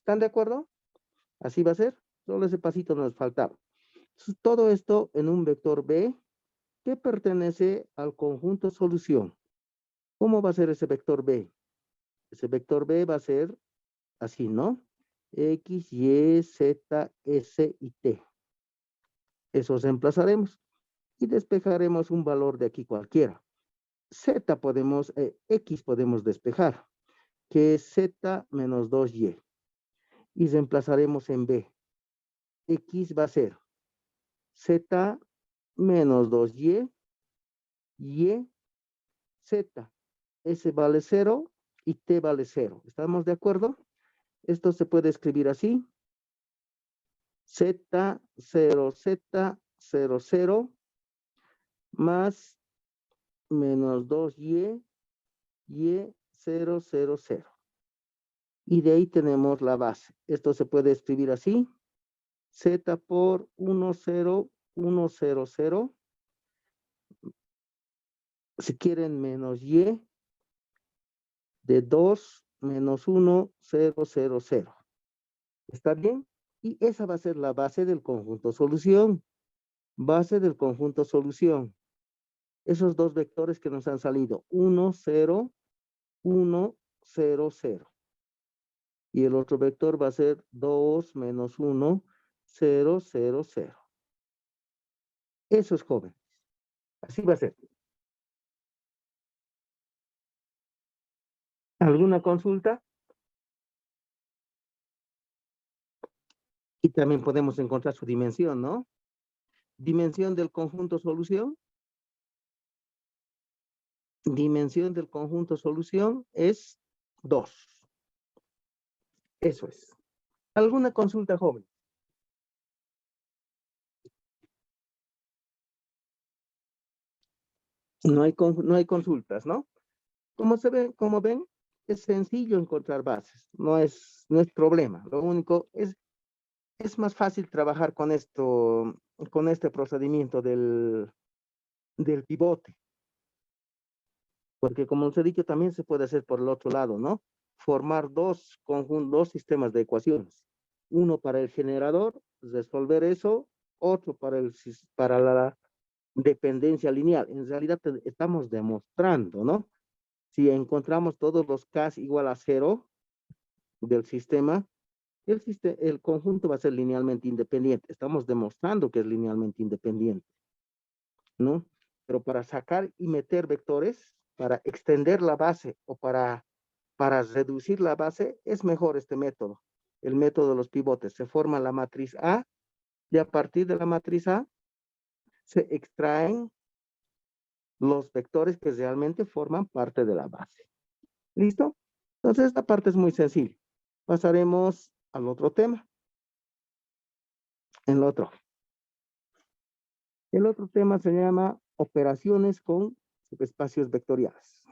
¿Están de acuerdo? Así va a ser. Solo ese pasito nos faltaba. Entonces, todo esto en un vector B que pertenece al conjunto solución. ¿Cómo va a ser ese vector B? Ese vector B va a ser así, ¿no? X, Y, Z, S y T. Esos reemplazaremos y despejaremos un valor de aquí cualquiera. Z podemos, X podemos despejar, que es Z menos 2Y. Y reemplazaremos en B. X va a ser Z menos 2Y, Y, Z. S vale 0 y T vale 0. ¿Estamos de acuerdo? Esto se puede escribir así. Z, 0, Z, 0, 0, más menos 2Y, Y, 0, 0, 0. Y de ahí tenemos la base. Esto se puede escribir así. Z por 1, 0, 1, 0, 0. Si quieren, menos Y de 2 menos 1, 0, 0, 0. ¿Está bien? Y esa va a ser la base del conjunto solución. Base del conjunto solución. Esos dos vectores que nos han salido. 1, 0, 1, 0, 0. Y el otro vector va a ser 2 menos 1, 0, 0, 0. Eso es, jóvenes. Así va a ser. ¿Alguna consulta? Y también podemos encontrar su dimensión, ¿no? Dimensión del conjunto solución. Dimensión del conjunto solución es 2. Eso es. ¿Alguna consulta, joven? No hay consultas, ¿no? Como ven, es sencillo encontrar bases. No es problema. Lo único es más fácil trabajar con esto, con este procedimiento del pivote. Porque como les he dicho, también se puede hacer por el otro lado, ¿no? Formar dos sistemas de ecuaciones. Uno para el generador, resolver eso, otro para la dependencia lineal. En realidad estamos demostrando, ¿no? Si encontramos todos los K igual a 0 del sistema, el conjunto va a ser linealmente independiente. Estamos demostrando que es linealmente independiente, ¿no? Pero para sacar y meter vectores, para extender la base o para reducir la base, es mejor este método, el método de los pivotes. Se forma la matriz A y a partir de la matriz A se extraen los vectores que realmente forman parte de la base. ¿Listo? Entonces esta parte es muy sencilla. Pasaremos al otro tema. El otro tema se llama operaciones con subespacios vectoriales.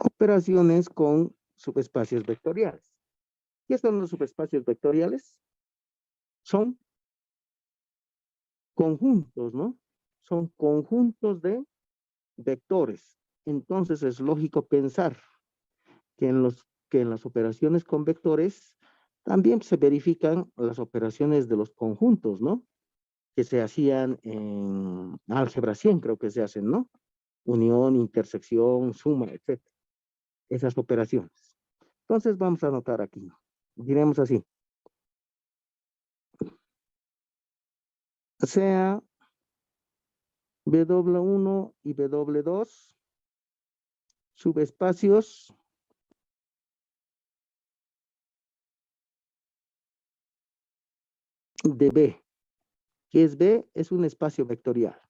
Operaciones con subespacios vectoriales. ¿Qué son los subespacios vectoriales? Son conjuntos, ¿no? Son conjuntos de vectores. Entonces es lógico pensar que en las operaciones con vectores también se verifican las operaciones de los conjuntos, ¿no? Que se hacían en álgebra 100, creo que se hacen, ¿no? Unión, intersección, suma, etc. Esas operaciones. Entonces vamos a anotar aquí. Diremos así. Sea W1 y W2 subespacios de B. ¿Qué es B? Es un espacio vectorial.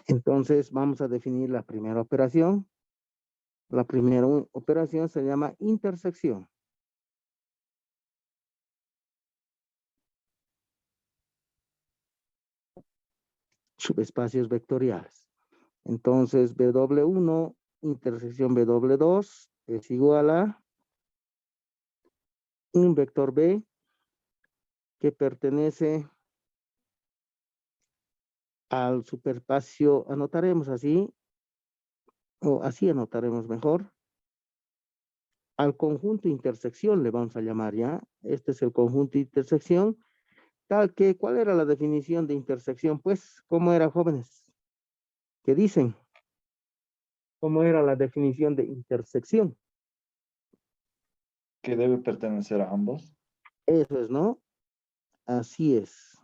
Entonces vamos a definir la primera operación. La primera operación se llama intersección. Subespacios vectoriales. Entonces W1 intersección W2 es igual a un vector B que pertenece al superespacio, anotaremos así, o así anotaremos mejor. Al conjunto intersección le vamos a llamar ya. Este es el conjunto intersección. Tal que, ¿cuál era la definición de intersección? Pues, ¿cómo era, jóvenes? ¿Qué dicen? ¿Cómo era la definición de intersección? Que debe pertenecer a ambos. Eso es, ¿no? Así es.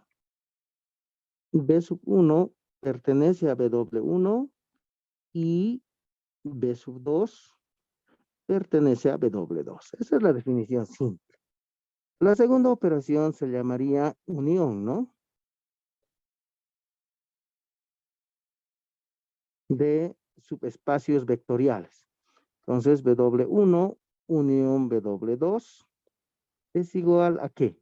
B sub 1 pertenece a BW1 y B sub 2 pertenece a BW2. Esa es la definición simple. La segunda operación se llamaría unión, ¿no? De subespacios vectoriales. Entonces, W1 unión W2 es igual a ¿qué?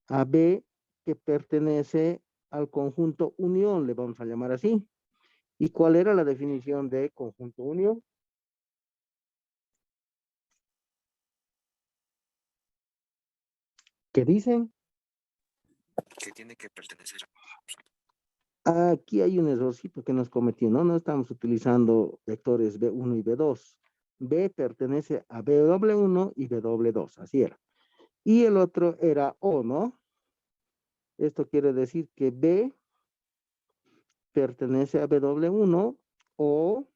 A B que pertenece al conjunto unión, le vamos a llamar así. ¿Y cuál era la definición de conjunto unión? ¿Qué dicen? Que tiene que pertenecer. Aquí hay un errorcito que nos cometió, ¿no? No estamos utilizando vectores B1 y B2. B pertenece a BW1 y BW2, así era. Y el otro era O, ¿no? Esto quiere decir que B pertenece a BW1 o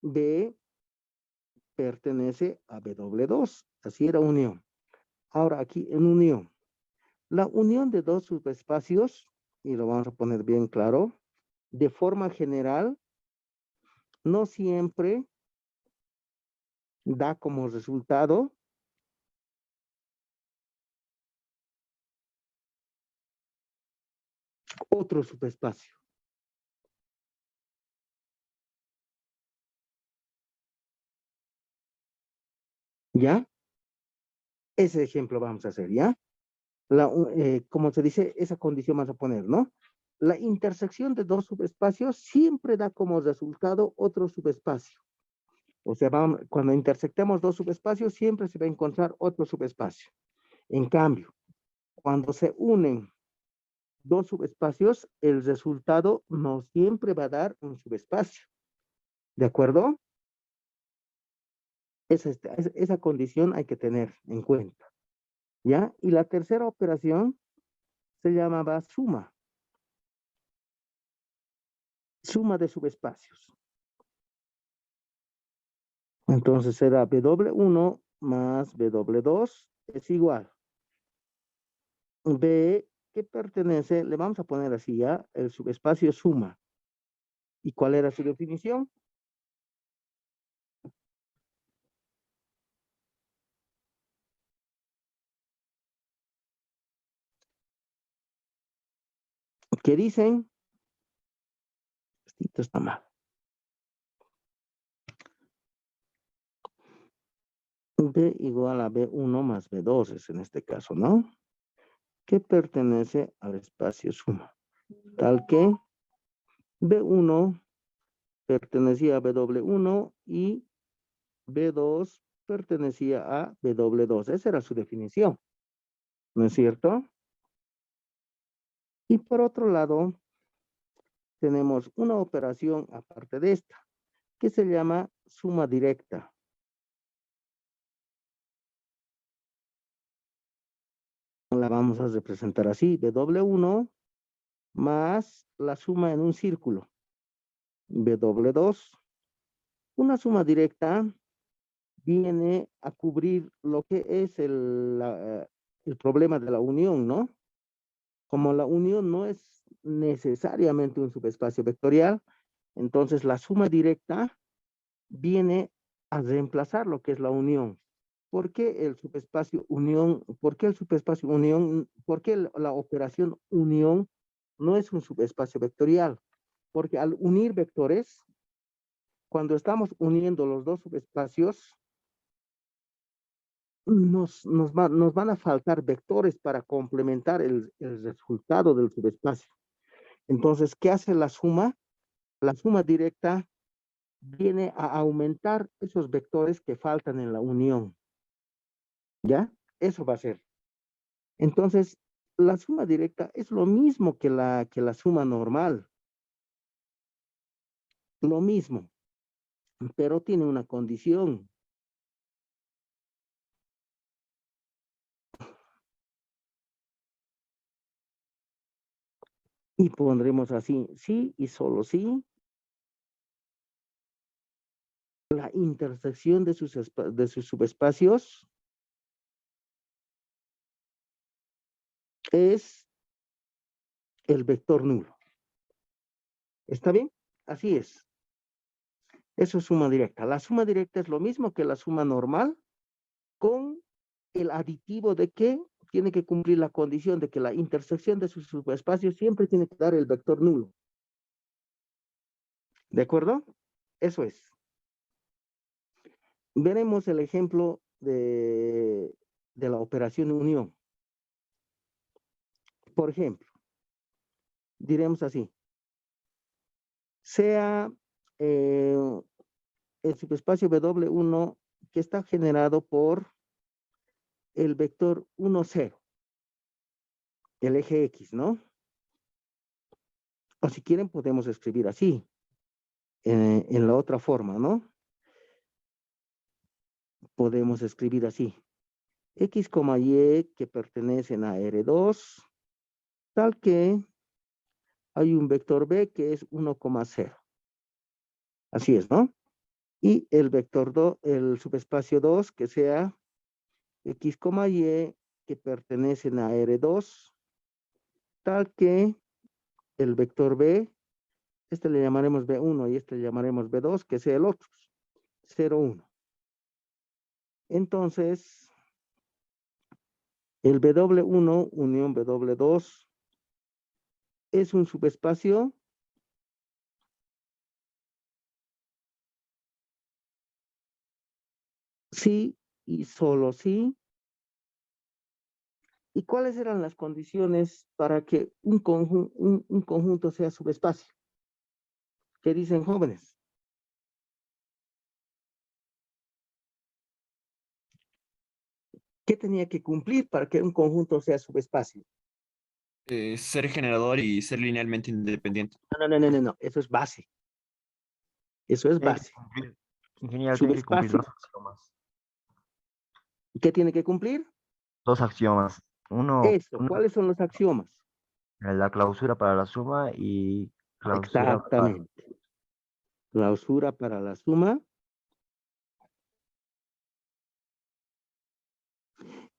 B pertenece a BW2. Así era unión. Ahora aquí en unión. La unión de dos subespacios, y lo vamos a poner bien claro, de forma general, no siempre da como resultado otro subespacio. ¿Ya? Ese ejemplo vamos a hacer, ¿ya? Como se dice, esa condición vamos a poner, ¿no? La intersección de dos subespacios siempre da como resultado otro subespacio. O sea, cuando intersectemos dos subespacios, siempre se va a encontrar otro subespacio. En cambio, cuando se unen dos subespacios, el resultado no siempre va a dar un subespacio. ¿De acuerdo? Esa condición hay que tener en cuenta. ¿Ya? Y la tercera operación se llamaba suma. Suma de subespacios. Entonces será W1 más W2 es igual. B que pertenece, le vamos a poner así ya, el subespacio suma. ¿Y cuál era su definición? ¿Qué dicen? Esto está mal. B igual a B1 más B2 es en este caso, ¿no? Que pertenece al espacio suma. Tal que B1 pertenecía a BW1 y B2 pertenecía a BW2. Esa era su definición, ¿no es cierto? Y por otro lado, tenemos una operación aparte de esta, que se llama suma directa. La vamos a representar así, W1 más la suma en un círculo, W2. Una suma directa viene a cubrir lo que es el problema de la unión, ¿no? Como la unión no es necesariamente un subespacio vectorial, entonces la suma directa viene a reemplazar lo que es la unión. ¿Por qué el subespacio unión? ¿Por qué el subespacio unión? ¿Por qué la operación unión no es un subespacio vectorial? Porque al unir vectores, cuando estamos uniendo los dos subespacios, nos van a faltar vectores para complementar el resultado del subespacio. Entonces, ¿qué hace la suma? La suma directa viene a aumentar esos vectores que faltan en la unión. ¿Ya? Eso va a ser. Entonces, la suma directa es lo mismo que la suma normal. Lo mismo. pero tiene una condición. Y pondremos así, sí y solo sí. La intersección de sus subespacios es el vector nulo. ¿Está bien? Así es. Eso es suma directa. La suma directa es lo mismo que la suma normal con el aditivo de que tiene que cumplir la condición de que la intersección de sus subespacios siempre tiene que dar el vector nulo. ¿De acuerdo? Eso es. Veremos el ejemplo de la operación unión. Por ejemplo, diremos así. Sea el subespacio W1 que está generado por el vector 1, 0. El eje X, ¿no? O si quieren podemos escribir así. En la otra forma, ¿no? Podemos escribir así. X, Y que pertenecen a R2, tal que hay un vector B que es 1, 0. Así es, ¿no? Y el vector 2, el subespacio 2 que sea X, Y que pertenecen a R2, tal que el vector B, este le llamaremos B1 y este le llamaremos B2, que sea el otro, 0, 1. Entonces, el W1 unión W2 es un subespacio sí y solo sí. ¿Y cuáles eran las condiciones para que un conjunto sea subespacio? ¿Qué dicen jóvenes? ¿Qué tenía que cumplir para que un conjunto sea subespacio? Ser generador y ser linealmente independiente. No, eso es base. Eso es Tiene que base. cumplir, ingeniero, tiene que cumplir Subespacio. dos axiomas. ¿Qué tiene que cumplir? Dos axiomas. Uno, Eso. ¿Cuáles son los axiomas? la clausura para la suma y clausura para... Exactamente. Clausura para la suma.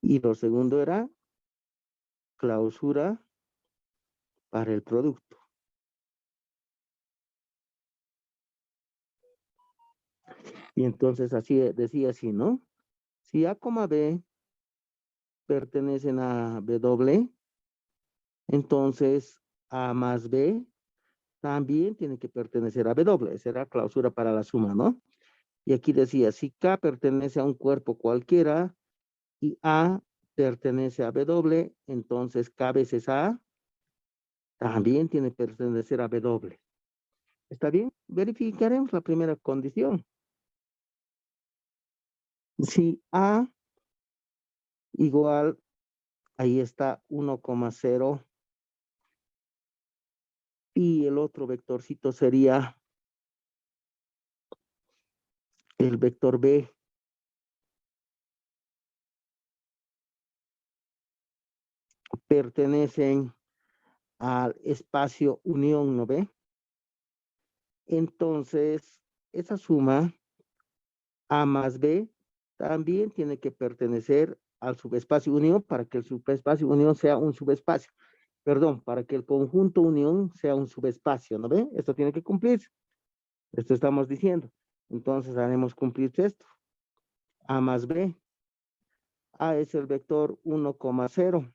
Y lo segundo era clausura para el producto. Y entonces así decía así, ¿no? Si A, B pertenecen a W, entonces A más B también tiene que pertenecer a W. Esa era clausura para la suma, ¿no? Y aquí decía, si K pertenece a un cuerpo cualquiera y A pertenece a W, entonces K veces A también tiene que pertenecer a W. ¿Está bien? Verificaremos la primera condición. Si A igual, ahí está 1,0 y el otro vectorcito sería el vector B. Pertenecen al espacio unión, ¿no ve? Entonces, esa suma A más B también tiene que pertenecer al subespacio unión para que el subespacio unión sea un subespacio. Perdón, para que el conjunto unión sea un subespacio, ¿no ve? Esto tiene que cumplirse. Esto estamos diciendo. Entonces haremos cumplir esto. A más B. A es el vector 1,0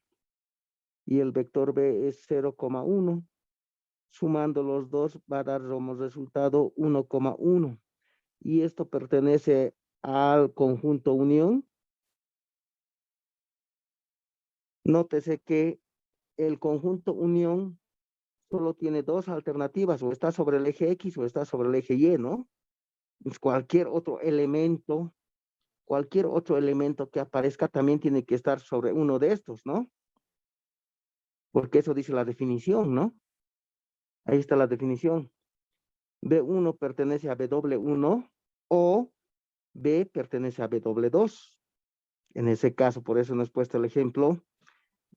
y el vector B es 0,1. Sumando los dos va a dar como resultado 1,1. Y esto pertenece al conjunto unión. Nótese que el conjunto unión solo tiene dos alternativas, o está sobre el eje X o está sobre el eje Y, ¿no? Pues cualquier otro elemento que aparezca también tiene que estar sobre uno de estos, ¿no? Porque eso dice la definición, ¿no? Ahí está la definición. B1 pertenece a W1 o B pertenece a B2. En ese caso, por eso nos he puesto el ejemplo,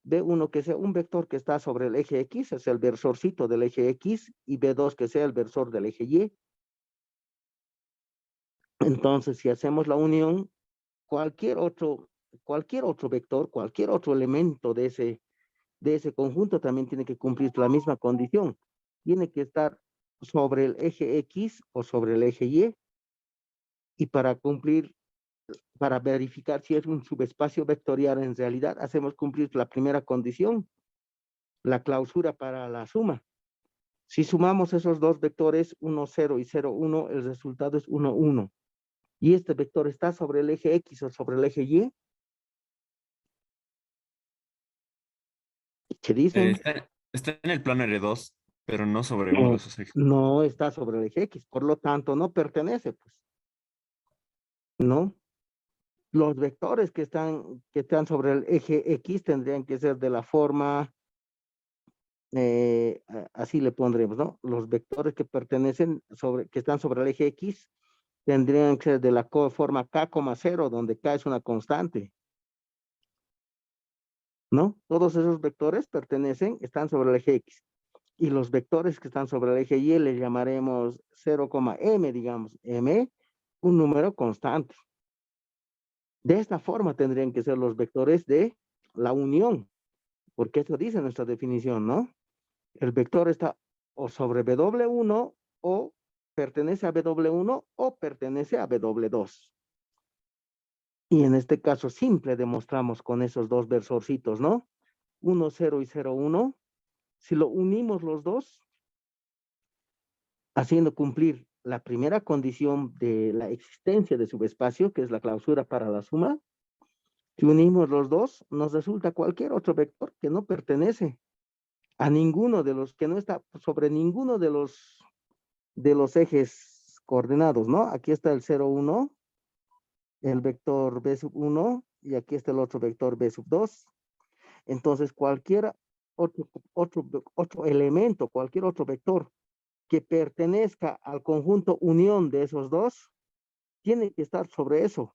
B1 que sea un vector que está sobre el eje X, es el versorcito del eje X, y B2 que sea el versor del eje Y. Entonces, si hacemos la unión, cualquier otro vector, cualquier otro elemento de ese conjunto también tiene que cumplir la misma condición. Tiene que estar sobre el eje X o sobre el eje Y. Y para verificar si es un subespacio vectorial en realidad, hacemos cumplir la primera condición, la clausura para la suma. Si sumamos esos dos vectores, 1, 0 y 0, 1, el resultado es 1, 1. Y este vector está sobre el eje X o sobre el eje Y. ¿Qué dicen? Está en el plano R2, pero no sobre uno No, de esos ejes. no está sobre el eje X, por lo tanto no pertenece, pues. ¿No? Los vectores que están sobre el eje X tendrían que ser de la forma, así le pondremos, ¿no? Los vectores que que están sobre el eje X tendrían que ser de la forma K, 0, donde K es una constante. ¿No? Todos esos vectores están sobre el eje X. Y los vectores que están sobre el eje Y le llamaremos 0, M, digamos. M, un número constante. De esta forma tendrían que ser los vectores de la unión, porque eso dice nuestra definición, ¿no? El vector está o sobre W1 o pertenece a W1 o pertenece a W2. Y en este caso simple demostramos con esos dos versorcitos, ¿no? 1, 0 y 0, 1. Si lo unimos los dos, haciendo cumplir la primera condición de la existencia de subespacio, que es la clausura para la suma, si unimos los dos, nos resulta cualquier otro vector que no pertenece a ninguno de los, que no está sobre ninguno de los ejes coordenados, ¿no? Aquí está el 0, 1, el vector B sub 1, y aquí está el otro vector B sub 2. Entonces, cualquier otro elemento, cualquier otro vector que pertenezca al conjunto unión de esos dos, tiene que estar sobre eso.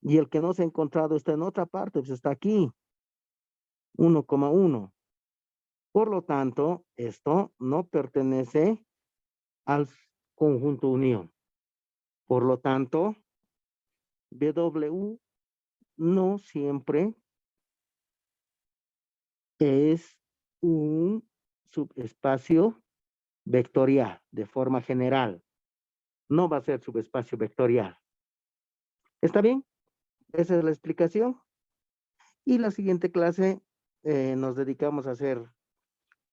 Y el que no se ha encontrado está en otra parte, pues está aquí, 1,1. Por lo tanto, esto no pertenece al conjunto unión. Por lo tanto, BW no siempre es un subespacio vectorial de forma general. No va a ser subespacio vectorial. ¿Está bien? Esa es la explicación. Y la siguiente clase nos dedicamos a hacer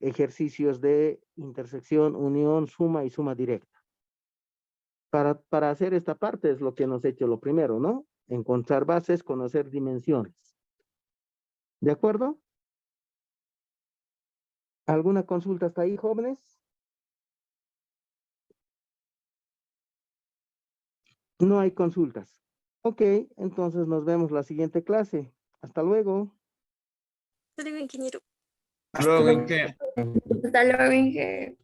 ejercicios de intersección, unión, suma y suma directa. Para hacer esta parte es lo que hemos hecho lo primero, ¿no? Encontrar bases, conocer dimensiones. ¿De acuerdo? ¿Alguna consulta hasta ahí, jóvenes? No hay consultas. Ok, entonces nos vemos la siguiente clase. Hasta luego. Hasta luego, ingeniero. Luego, ¿en qué? Hasta luego, ingeniero.